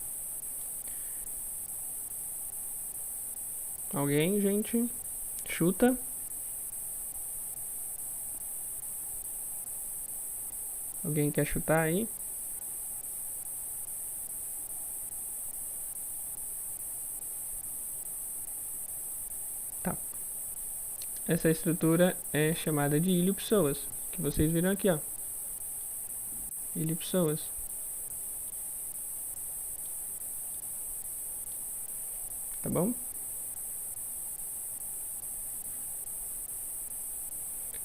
Alguém, gente? Chuta. Alguém quer chutar aí? Tá. Essa estrutura é chamada de ilho-psoas, que vocês viram aqui, ó. Ilho-psoas. Tá bom?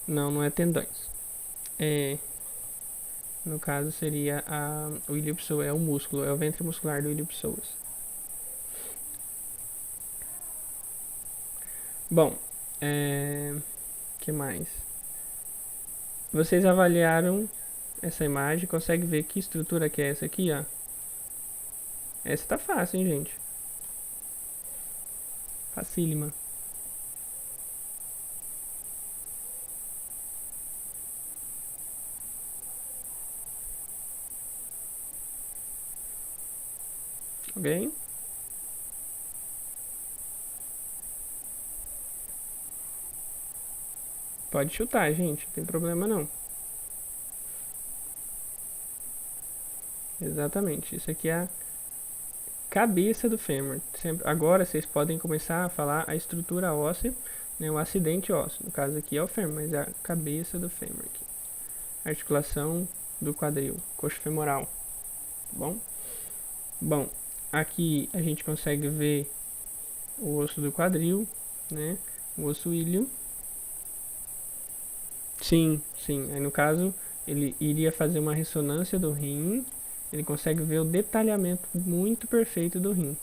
Não, não é tendões. No caso seria o ilho-psoas, é o músculo, é o ventre muscular do ilho-psoas. Bom, que mais? Vocês avaliaram essa imagem, consegue ver que estrutura que é essa aqui, ó? Essa tá fácil, hein, gente? Facílima. Alguém? Pode chutar, gente, não tem problema não. Exatamente, isso aqui é a cabeça do fêmur. Agora vocês podem começar a falar a estrutura óssea, né, o acidente ósseo. No caso aqui é o fêmur, mas é a cabeça do fêmur aqui. Articulação do quadril, coxa femoral, tá bom? Bom, aqui a gente consegue ver o osso do quadril, né, o osso ilho. Sim, sim. Aí no caso ele iria fazer uma ressonância do rim. Ele consegue ver o detalhamento muito perfeito do rim.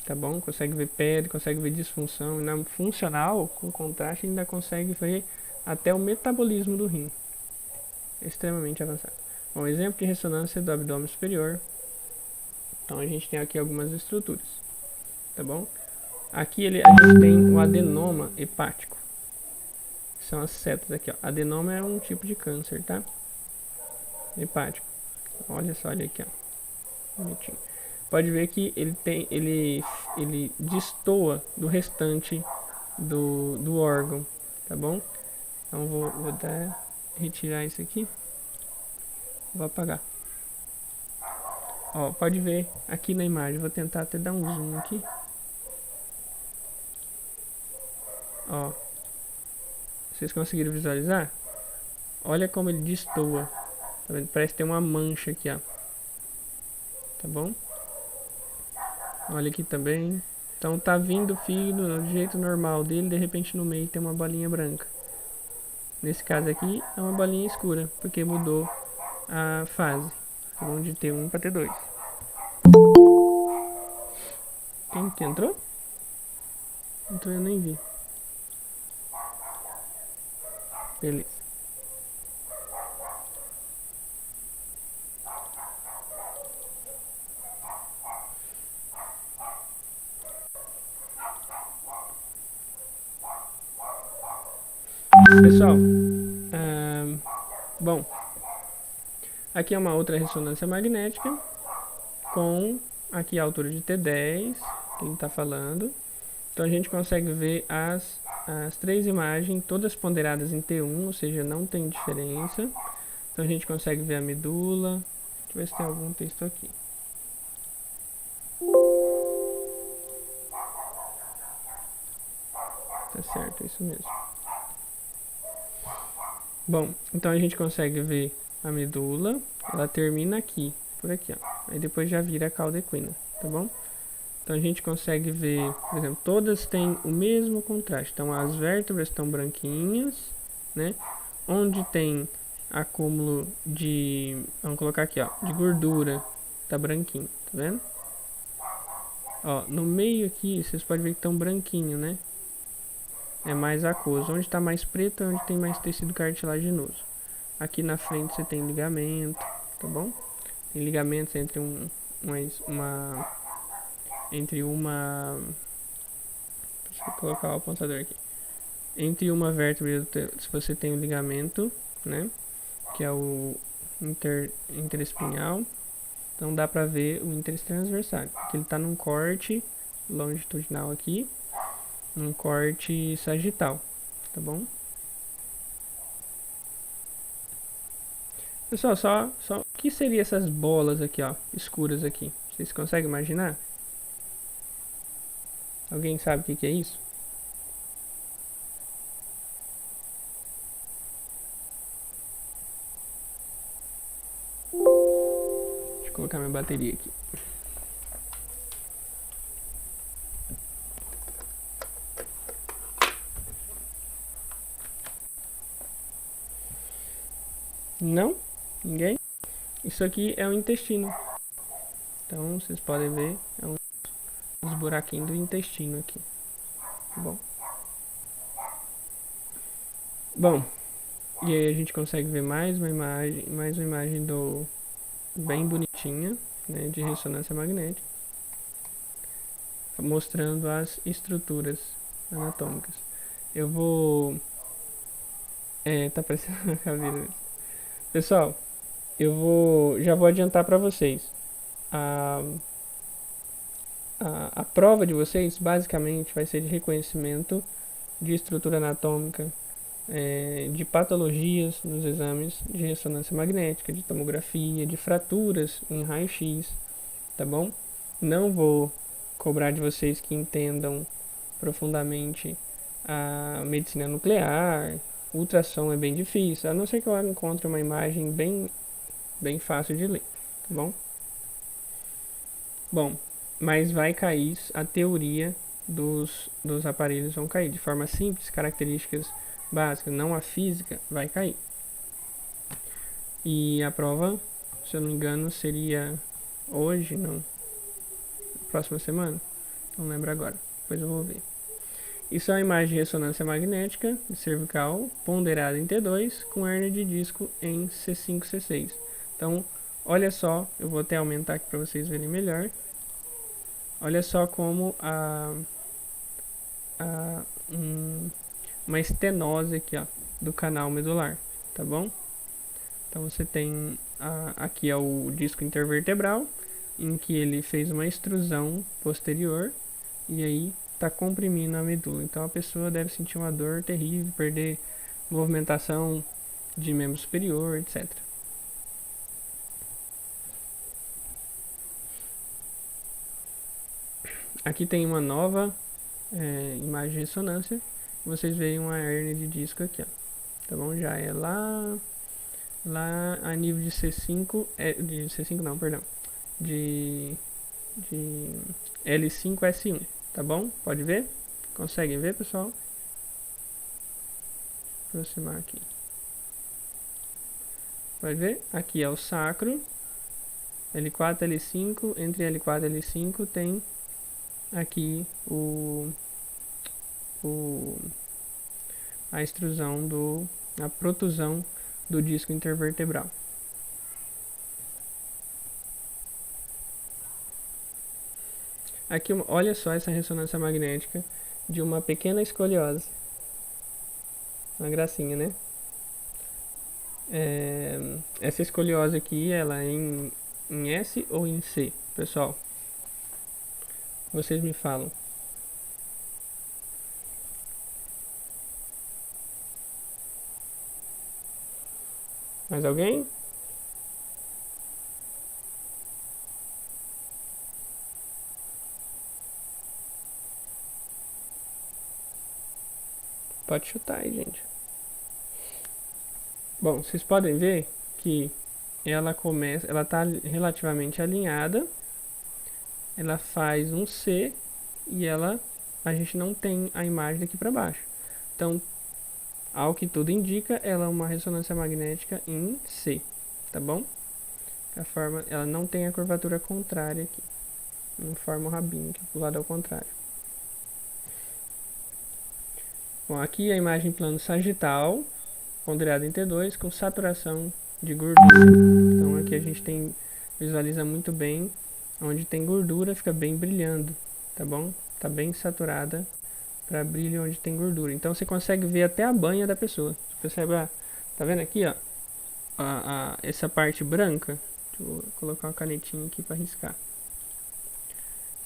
Tá bom? Consegue ver pedra, consegue ver disfunção. E na funcional, com contraste, ainda consegue ver até o metabolismo do rim. Extremamente avançado. Um exemplo de ressonância do abdômen superior. Então a gente tem aqui algumas estruturas. Tá bom? Aqui a gente tem o adenoma hepático. São as setas aqui, ó. Adenoma é um tipo de câncer, tá? Hepático. Olha só, olha aqui, ó. Bonitinho. pode ver que ele destoa do restante do órgão, tá bom? Então vou retirar isso aqui, vou apagar. Ó, pode ver aqui na imagem, vou tentar até dar um zoom aqui. Ó, vocês conseguiram visualizar? Olha como ele destoa, tá vendo? Parece ter uma mancha aqui, ó. Tá bom? Olha aqui também. Então tá vindo o fígado do jeito normal dele, de repente no meio tem uma bolinha branca. Nesse caso aqui é uma bolinha escura, porque mudou a fase. Tá bom? De T1 para T2. Quem que entrou? Entrou, eu nem vi. Beleza. Pessoal, bom, aqui é uma outra ressonância magnética com aqui a altura de T10, que ele está falando. Então a gente consegue ver as três imagens todas ponderadas em T1, ou seja, não tem diferença. Então a gente consegue ver a medula. Deixa eu ver se tem algum texto aqui. Tá certo, é isso mesmo. Bom, então a gente consegue ver a medula, ela termina aqui, por aqui, ó. Aí depois já vira a cauda equina, tá bom? Então a gente consegue ver, por exemplo, todas têm o mesmo contraste. Então as vértebras estão branquinhas, né? Onde tem acúmulo de, vamos colocar aqui, ó, de gordura, tá branquinho, tá vendo? Ó, no meio aqui, vocês podem ver que estão branquinho, né? É mais aquoso. Onde está mais preto é onde tem mais tecido cartilaginoso. Aqui na frente você tem ligamento, tá bom? Tem ligamentos entre entre uma deixa eu colocar o apontador aqui. Entre uma vértebra e outra, se você tem um ligamento, né? Que é o interespinhal. Então dá pra ver o intertransversal. Aqui ele tá num corte longitudinal aqui, um corte sagital, tá bom? Pessoal, só o que seria essas bolas aqui, ó, escuras aqui? Vocês conseguem imaginar? Alguém sabe o que é isso? Deixa eu colocar minha bateria aqui. Não? Ninguém? Isso aqui é o intestino. Então, vocês podem ver, é uns buraquinhos do intestino aqui. Tá bom? Bom, e aí a gente consegue ver mais uma imagem do bem bonitinha, né, de ressonância magnética, mostrando as estruturas anatômicas. Eu vou tá parecendo uma caveira. Pessoal, já vou adiantar para vocês. A, a prova de vocês basicamente vai ser de reconhecimento de estrutura anatômica, de patologias nos exames de ressonância magnética, de tomografia, de fraturas em raio-x, tá bom? Não vou cobrar de vocês que entendam profundamente a medicina nuclear, ultrassom é bem difícil, a não ser que eu encontre uma imagem bem fácil de ler, tá bom? Bom, mas vai cair a teoria dos aparelhos, vão cair de forma simples, características básicas, não a física, vai cair. E a prova, se eu não me engano, seria hoje, não, próxima semana, não lembro agora, depois eu vou ver. Isso é uma imagem de ressonância magnética cervical ponderada em T2 com hérnia de disco em C5, C6. Então, olha só, eu vou até aumentar aqui para vocês verem melhor. Olha só como uma estenose aqui, ó, do canal medular, tá bom? Então você tem aqui é o disco intervertebral em que ele fez uma extrusão posterior e aí está comprimindo a medula. Então a pessoa deve sentir uma dor terrível, perder movimentação de membro superior, etc. Aqui tem uma nova imagem de ressonância. Vocês veem uma hérnia de disco aqui, ó. Tá bom? Já é lá a nível de C5, de C5 não, perdão, de L5S1, tá bom? Pode ver? Conseguem ver, pessoal? Vou aproximar aqui. Pode ver? Aqui é o sacro, L4, L5, entre L4 e L5 tem aqui a extrusão a protusão do disco intervertebral. Aqui, olha só essa ressonância magnética de uma pequena escoliose. Uma gracinha, né? Essa escoliose aqui, ela é em S ou em C, pessoal? Vocês me falam. Mais alguém? Pode chutar aí, gente. Bom, vocês podem ver que ela tá relativamente alinhada. Ela faz um C e a gente não tem a imagem daqui para baixo. Então, ao que tudo indica, ela é uma ressonância magnética em C, tá bom? Ela não tem a curvatura contrária aqui. Não forma o rabinho aqui pro lado ao contrário. Bom, aqui a imagem plano sagital, ponderada em T2, com saturação de gordura. Então aqui a gente visualiza muito bem, onde tem gordura fica bem brilhando, tá bom? Tá bem saturada para brilho onde tem gordura. Então você consegue ver até a banha da pessoa. Você percebe, tá vendo aqui, ó? Essa parte branca. Deixa eu colocar uma canetinha aqui para riscar.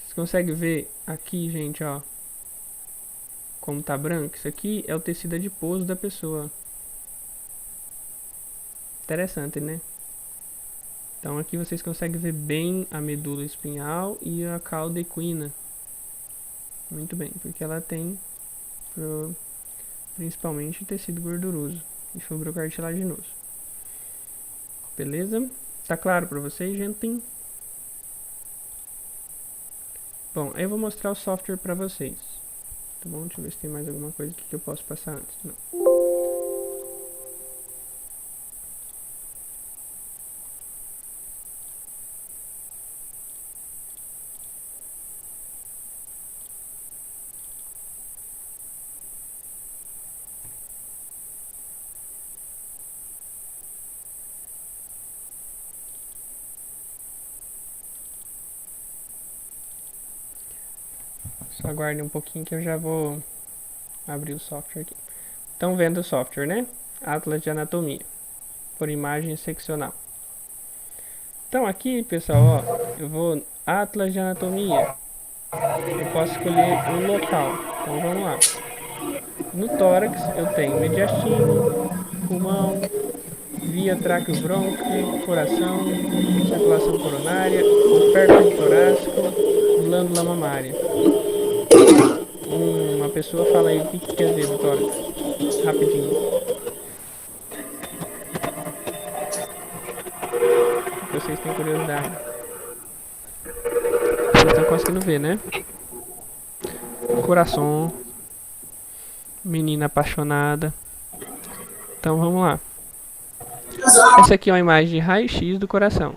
Vocês conseguem ver aqui, gente, ó, como tá branco? Isso aqui é o tecido adiposo da pessoa. Interessante, né? Então aqui vocês conseguem ver bem a medula espinhal e a cauda equina. Muito bem, porque ela tem principalmente tecido gorduroso e fibrocartilaginoso. Beleza? Tá claro para vocês, gente? Bom, aí eu vou mostrar o software para vocês. Tá bom? Deixa eu ver se tem mais alguma coisa aqui que eu posso passar antes. Não. Só aguardem um pouquinho que eu já vou abrir o software aqui. Estão vendo o software, né? Atlas de Anatomia, por imagem seccional. Então aqui, pessoal, ó, eu vou Atlas de Anatomia. Eu posso escolher um local. Então vamos lá. No tórax eu tenho mediastino, pulmão, via tráqueo-brônquio, coração, circulação coronária, opérculo torácico, glândula mamária. Uma pessoa fala aí o que quer ver do tórax. Rapidinho. Vocês têm curiosidade. Vocês estão conseguindo ver, né? Coração. Menina apaixonada. Então vamos lá. Essa aqui é uma imagem de raio-x do coração.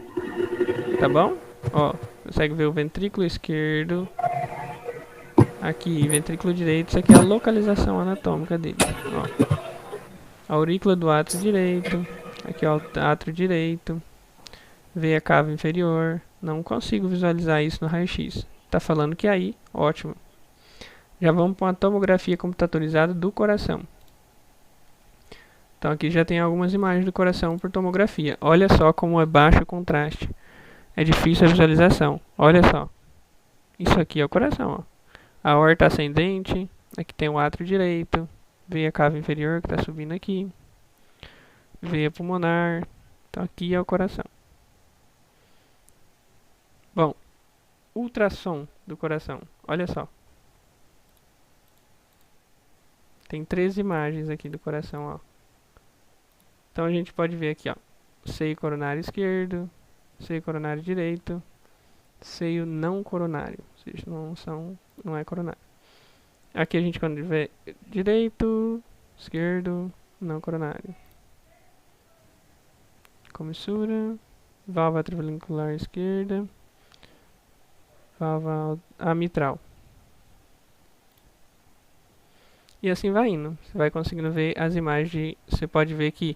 Tá bom? Ó, consegue ver o ventrículo esquerdo. Aqui, ventrículo direito. Isso aqui é a localização anatômica dele. Ó. A aurícula do átrio direito. Aqui, ó, o átrio direito. Veia cava inferior. Não consigo visualizar isso no raio-x. Tá falando que aí, ótimo. Já vamos para uma tomografia computadorizada do coração. Então aqui já tem algumas imagens do coração por tomografia. Olha só como é baixo o contraste é difícil a visualização. Olha só. Isso aqui é o coração, ó. A aorta ascendente, aqui tem o átrio direito, veia cava inferior que está subindo aqui, veia pulmonar, então aqui é o coração. Bom, ultrassom do coração, olha só. Tem 13 imagens aqui do coração, ó. Então a gente pode ver aqui, ó, seio coronário esquerdo, seio coronário direito, seio não coronário, ou seja, não é coronário. Aqui a gente quando vê direito, esquerdo, não coronário. Comissura, válvula atrioventricular esquerda, válvula mitral. E assim vai indo. Você vai conseguindo ver as imagens. Você pode ver que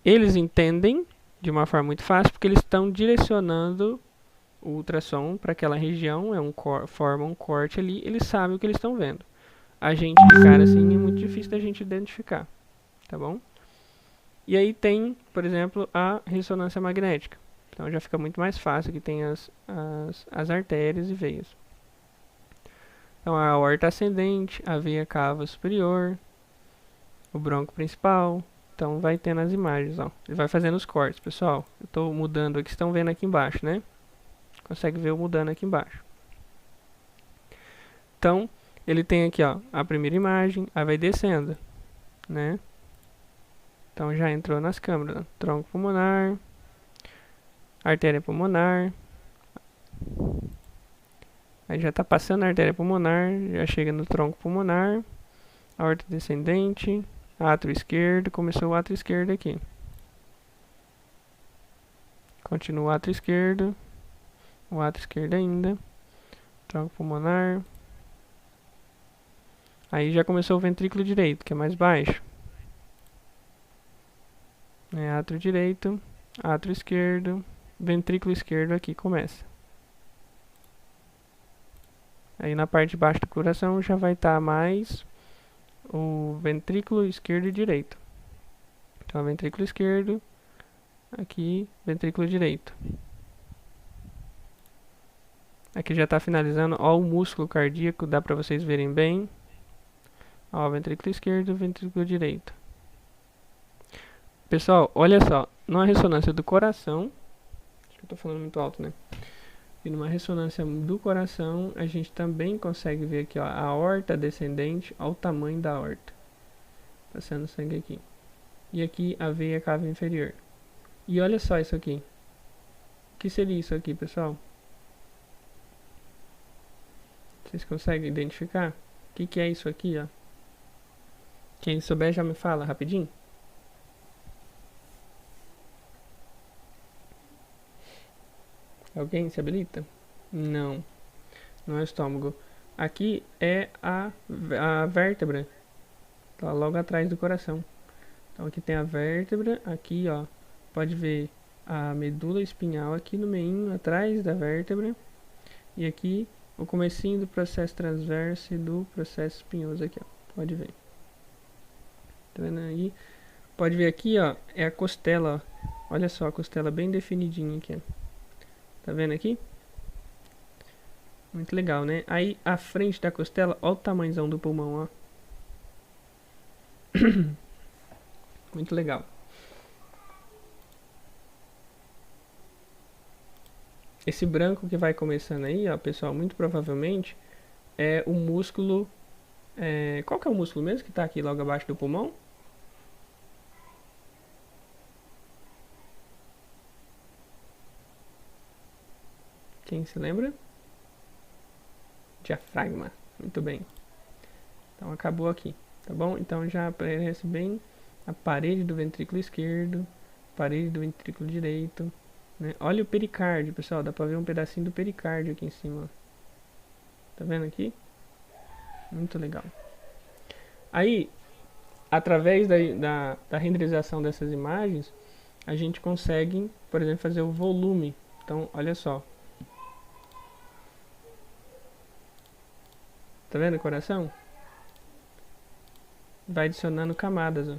eles entendem de uma forma muito fácil, porque eles estão direcionando o ultrassom para aquela região, forma um corte ali, eles sabem o que eles estão vendo. A gente de cara assim é muito difícil da gente identificar, tá bom? E aí tem, por exemplo, a ressonância magnética. Então já fica muito mais fácil, que tem as artérias e veias. Então a aorta ascendente, a veia cava superior, o bronco principal. Então vai tendo as imagens, ó. Ele vai fazendo os cortes, pessoal. Eu estou mudando aqui, estão vendo aqui embaixo, né? Consegue ver eu mudando aqui embaixo. Então, ele tem aqui, ó, a primeira imagem, aí vai descendo, né? Então já entrou nas câmeras, ó. Tronco pulmonar, artéria pulmonar. Aí já está passando a artéria pulmonar, já chega no tronco pulmonar, aorta descendente, átrio esquerdo, começou o átrio esquerdo aqui. Continua o átrio esquerdo ainda, tronco pulmonar. Aí já começou o ventrículo direito, que é mais baixo. Átrio direito, átrio esquerdo, ventrículo esquerdo aqui começa. Aí na parte de baixo do coração já vai estar mais o ventrículo esquerdo e direito. Então, ventrículo esquerdo, aqui, ventrículo direito. Aqui já está finalizando, ó, o músculo cardíaco, dá para vocês verem bem. Ó, ventrículo esquerdo, ventrículo direito. Pessoal, olha só, numa ressonância do coração, acho que eu estou falando muito alto, né? E numa ressonância do coração, a gente também consegue ver aqui, ó, a aorta descendente, ó, o tamanho da aorta. Passando sangue aqui. E aqui a veia cava inferior. E olha só isso aqui. O que seria isso aqui, pessoal? Vocês conseguem identificar? O que é isso aqui, ó? Quem souber já me fala rapidinho. Alguém se habilita? Não. Não é o estômago. Aqui é a vértebra. Tá logo atrás do coração. Então aqui tem a vértebra. Aqui, ó. Pode ver a medula espinhal aqui no meio, atrás da vértebra. E aqui o comecinho do processo transverso e do processo espinhoso aqui, ó. Pode ver. Tá vendo aí? Pode ver aqui, ó. É a costela, ó. Olha só, a costela bem definidinha aqui, ó. Tá vendo aqui? Muito legal, né? Aí, a frente da costela, olha o tamanhozão do pulmão, ó. Muito legal. Esse branco que vai começando aí, ó, pessoal, muito provavelmente é o músculo... qual que é o músculo mesmo que tá aqui logo abaixo do pulmão? Quem se lembra? Diafragma. Muito bem. Então acabou aqui, tá bom? Então já aparece bem a parede do ventrículo esquerdo, parede do ventrículo direito, né? Olha o pericárdio, pessoal, dá pra ver um pedacinho do pericárdio aqui em cima. Tá vendo aqui? Muito legal. Aí, através da renderização dessas imagens, a gente consegue, por exemplo, fazer o volume. Então, olha só. Tá vendo o coração? Vai adicionando camadas, ó.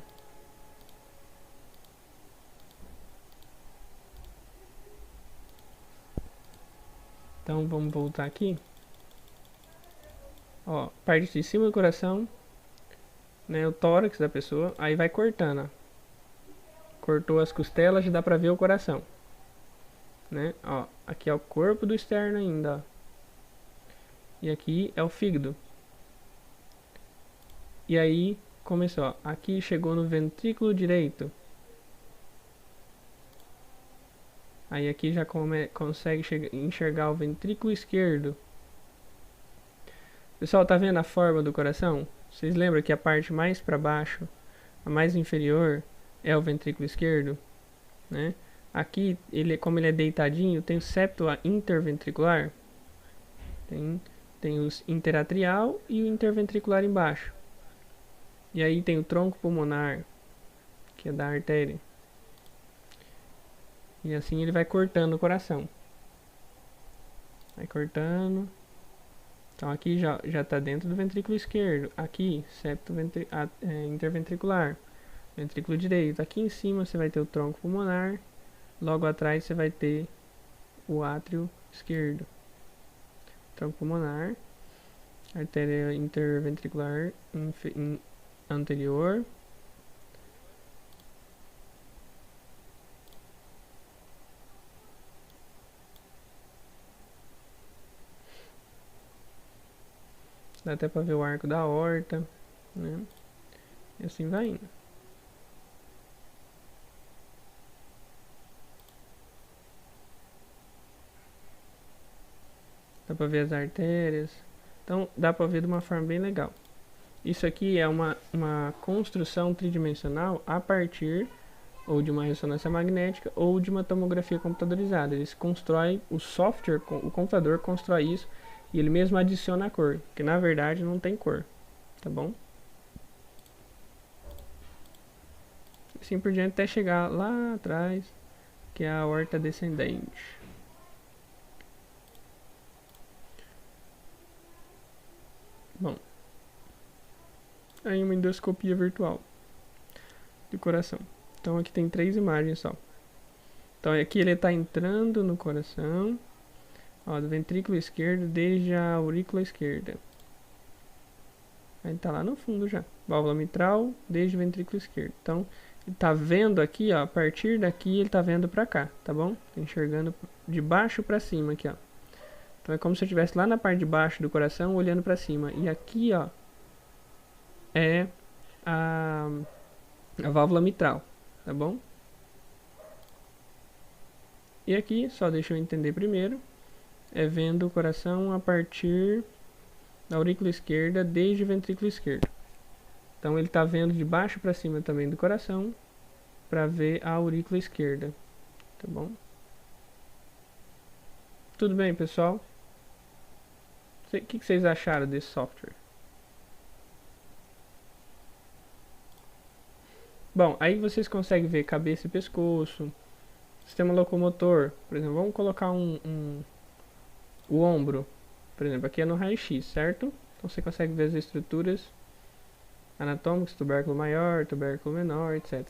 Então vamos voltar aqui. Ó, parte de cima do coração, né, o tórax da pessoa, aí vai cortando, ó. Cortou as costelas, já dá pra ver o coração, né? Ó, aqui é o corpo do externo ainda, ó. E aqui é o fígado. E aí começou, ó. Aqui chegou no ventrículo direito. Aí aqui já consegue enxergar o ventrículo esquerdo. Pessoal, tá vendo a forma do coração? Vocês lembram que a parte mais para baixo, a mais inferior, é o ventrículo esquerdo, né? Aqui, como ele é deitadinho, tem o septo interventricular. Tem o interatrial e o interventricular embaixo. E aí tem o tronco pulmonar, que é da artéria. E assim ele vai cortando o coração. Vai cortando. Então aqui já está dentro do ventrículo esquerdo. Aqui, septo interventricular. Ventrículo direito. Aqui em cima você vai ter o tronco pulmonar. Logo atrás você vai ter o átrio esquerdo. Tronco pulmonar. Artéria interventricular anterior. Dá até pra ver o arco da aorta, né? E assim vai indo. Dá pra ver as artérias. Então dá pra ver de uma forma bem legal. Isso aqui é uma construção tridimensional a partir ou de uma ressonância magnética ou de uma tomografia computadorizada. Eles constroem, o software, o computador constrói isso e ele mesmo adiciona a cor, que na verdade não tem cor, tá bom? Assim por diante até chegar lá atrás, que é a aorta descendente. Bom, aí uma endoscopia virtual do coração. Então aqui tem 3 imagens só. Então aqui ele está entrando no coração, ó, do ventrículo esquerdo desde a aurícula esquerda. Aí tá lá no fundo já. Válvula mitral desde o ventrículo esquerdo. Então ele tá vendo aqui, ó, a partir daqui ele tá vendo pra cá, tá bom? Tá enxergando de baixo pra cima aqui, ó. Então é como se eu estivesse lá na parte de baixo do coração olhando pra cima. E aqui, ó, é a válvula mitral, tá bom? E aqui, só deixa eu entender primeiro, é vendo o coração a partir da aurícula esquerda desde o ventrículo esquerdo. Então ele está vendo de baixo para cima também do coração para ver a aurícula esquerda, tá bom? Tudo bem, pessoal? O que vocês acharam desse software? Bom, aí vocês conseguem ver cabeça e pescoço, sistema locomotor. Por exemplo, vamos colocar o ombro, por exemplo, aqui é no raio-x, certo? Então você consegue ver as estruturas anatômicas, tubérculo maior, tubérculo menor, etc.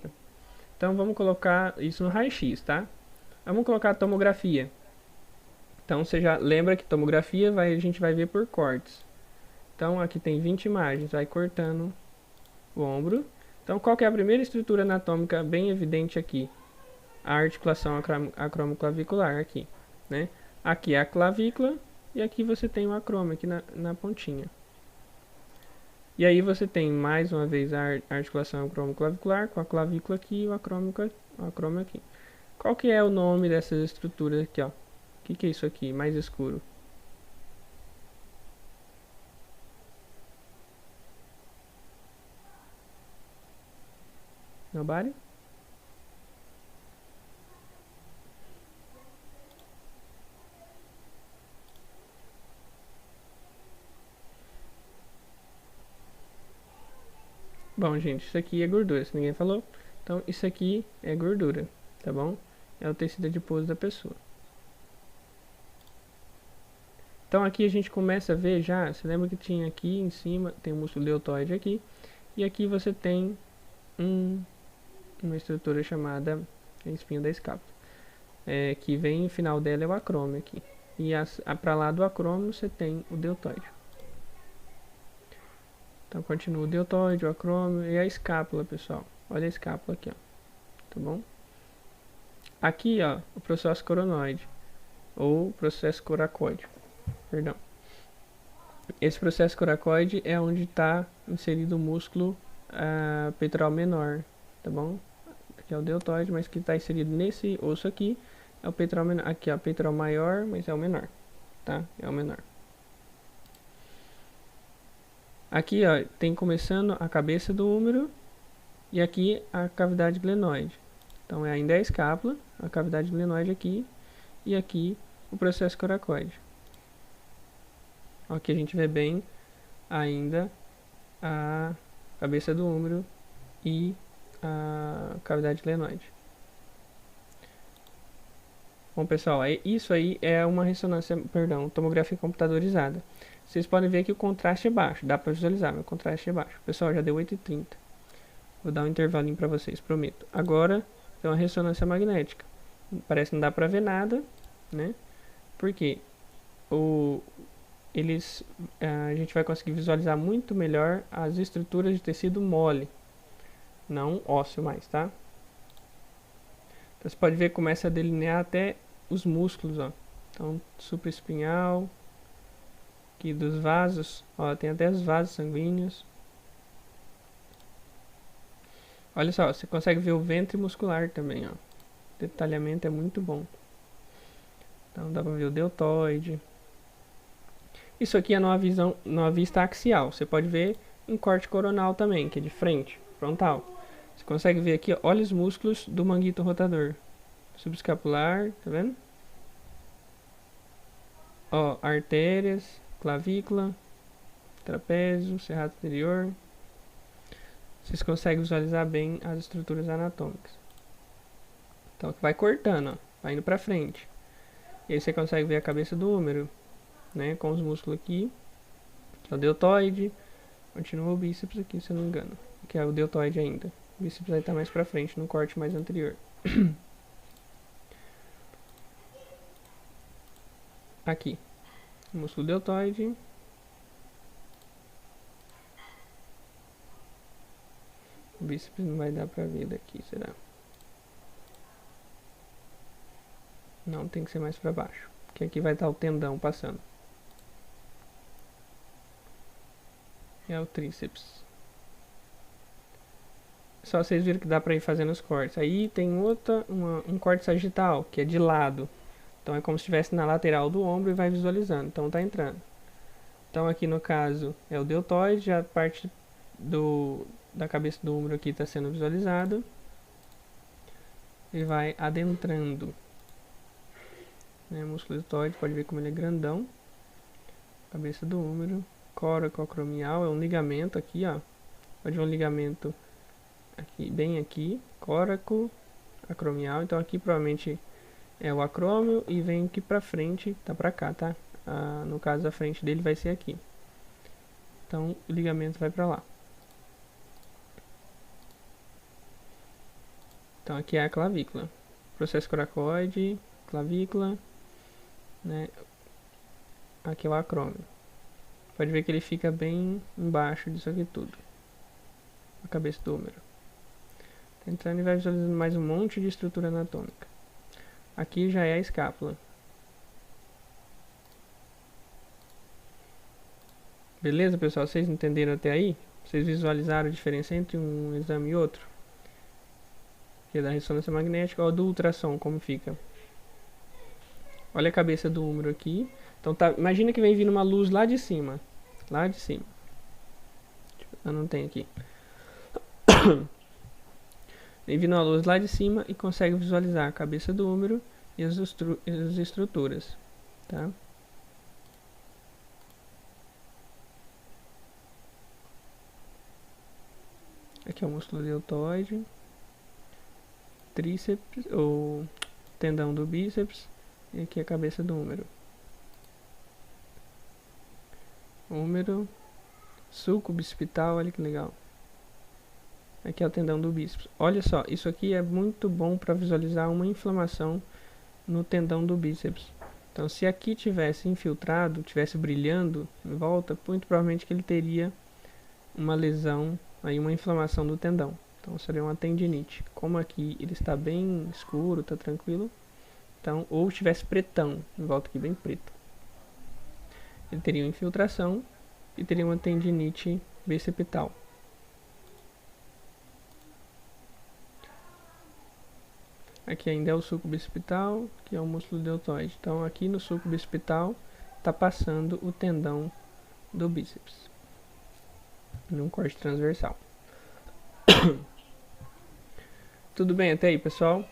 Então vamos colocar isso no raio-x, tá? Vamos colocar a tomografia. Então você já lembra que tomografia a gente vai ver por cortes. Então aqui tem 20 imagens, vai cortando o ombro. Então qual que é a primeira estrutura anatômica bem evidente aqui? A articulação acromoclavicular aqui, né? Aqui é a clavícula e aqui você tem o acrômio aqui na pontinha. E aí você tem mais uma vez a articulação acromoclavicular com a clavícula aqui e o acrômio aqui. Qual que é o nome dessas estruturas aqui, ó? O que é isso aqui, mais escuro? Nobody? Bom, gente, isso aqui é gordura, se ninguém falou. Então, isso aqui é gordura, tá bom? É o tecido adiposo da pessoa. Então, aqui a gente começa a ver já, você lembra que tinha aqui em cima, tem o músculo deltoide aqui. E aqui você tem uma estrutura chamada espinho da escápula. Que vem, o final dela é o acrômio aqui. E para lá do acrômio você tem o deltoide. Então continua o deltoide, o acrômio e a escápula, pessoal. Olha a escápula aqui, ó. Tá bom? Aqui, ó, o processo coronoide ou processo coracoide. Perdão. Esse processo coracoide é onde está inserido o músculo peitoral menor, tá bom? Aqui é o deltoide, mas que está inserido nesse osso aqui é o peitoral menor. Aqui é o peitoral maior, mas é o menor, tá? É o menor. Aqui, ó, tem começando a cabeça do úmero e aqui a cavidade glenoide. Então ainda é a escápula, a cavidade glenoide aqui e aqui o processo coracoide. Aqui a gente vê bem ainda a cabeça do úmero e a cavidade glenoide. Bom, pessoal, isso aí é uma tomografia computadorizada. Vocês podem ver que o contraste é baixo, dá para visualizar, mas o contraste é baixo. Pessoal, já deu 8h30. Vou dar um intervalinho para vocês, prometo. Agora, tem uma ressonância magnética. Parece que não dá para ver nada, né? Porque a gente vai conseguir visualizar muito melhor as estruturas de tecido mole, não ósseo mais, tá? Então, você pode ver que começa a delinear até os músculos, ó. Então, supraespinhal, aqui dos vasos, ó, tem até os vasos sanguíneos. Olha só, você consegue ver o ventre muscular também, ó. O detalhamento é muito bom. Então, dá pra ver o deltoide. Isso aqui é numa vista axial. Você pode ver em corte coronal também, que é de frente, frontal. Você consegue ver aqui, ó, olha os músculos do manguito rotador. Subescapular, tá vendo? Ó, artérias, clavícula, trapézio, cerrado anterior. Vocês conseguem visualizar bem as estruturas anatômicas. Então, vai cortando, ó, vai indo pra frente. E aí você consegue ver a cabeça do úmero, né, com os músculos aqui, que é o deltoide. Continua o bíceps aqui, se eu não me engano, que é o deltoide ainda. O bíceps aí tá mais pra frente, no corte mais anterior. Aqui, o músculo deltoide. O bíceps não vai dar pra ver daqui, será? Não, tem que ser mais pra baixo, que aqui vai estar o tendão passando. É o tríceps. Só vocês viram que dá pra ir fazendo os cortes. Aí tem um corte sagital, que é de lado. Então é como se estivesse na lateral do ombro e vai visualizando. Então tá entrando. Então aqui no caso é o deltoide, a parte da cabeça do ombro aqui está sendo visualizada. E vai adentrando. O músculo deltoide, pode ver como ele é grandão. Cabeça do úmero. Córaco acromial, é um ligamento aqui, ó. Pode ver um ligamento aqui, bem aqui. Córaco acromial. Então aqui provavelmente é o acrômio e vem aqui pra frente, tá pra cá, tá? No caso, a frente dele vai ser aqui. Então, o ligamento vai pra lá. Então, aqui é a clavícula. Processo coracoide, clavícula, né? Aqui é o acrômio. Pode ver que ele fica bem embaixo disso aqui tudo. A cabeça do úmero. Tá entrando e vai visualizando mais um monte de estrutura anatômica. Aqui já é a escápula. Beleza, pessoal? Vocês entenderam até aí? Vocês visualizaram a diferença entre um exame e outro? Que é da ressonância magnética ou do ultrassom, como fica. Olha a cabeça do úmero aqui. Então tá, imagina que vem vindo uma luz lá de cima. Lá de cima. Eu não tenho aqui. Vem vindo uma luz lá de cima e consegue visualizar a cabeça do úmero e as estruturas, tá? Aqui é o músculo deltoide, tríceps, ou tendão do bíceps, e aqui é a cabeça do úmero. Úmero, sulco bicipital, olha que legal. Aqui é o tendão do bíceps. Olha só, isso aqui é muito bom para visualizar uma inflamação no tendão do bíceps. Então, se aqui tivesse infiltrado, tivesse brilhando em volta, muito provavelmente que ele teria uma lesão, aí uma inflamação do tendão. Então, seria uma tendinite. Como aqui ele está bem escuro, está tranquilo, então, ou tivesse pretão, em volta aqui bem preto, ele teria uma infiltração e teria uma tendinite bicipital. Aqui ainda é o sulco bicipital, que é o músculo deltoide. Então, aqui no sulco bicipital está passando o tendão do bíceps, num corte transversal. Tudo bem até aí, pessoal?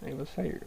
Aí vou sair.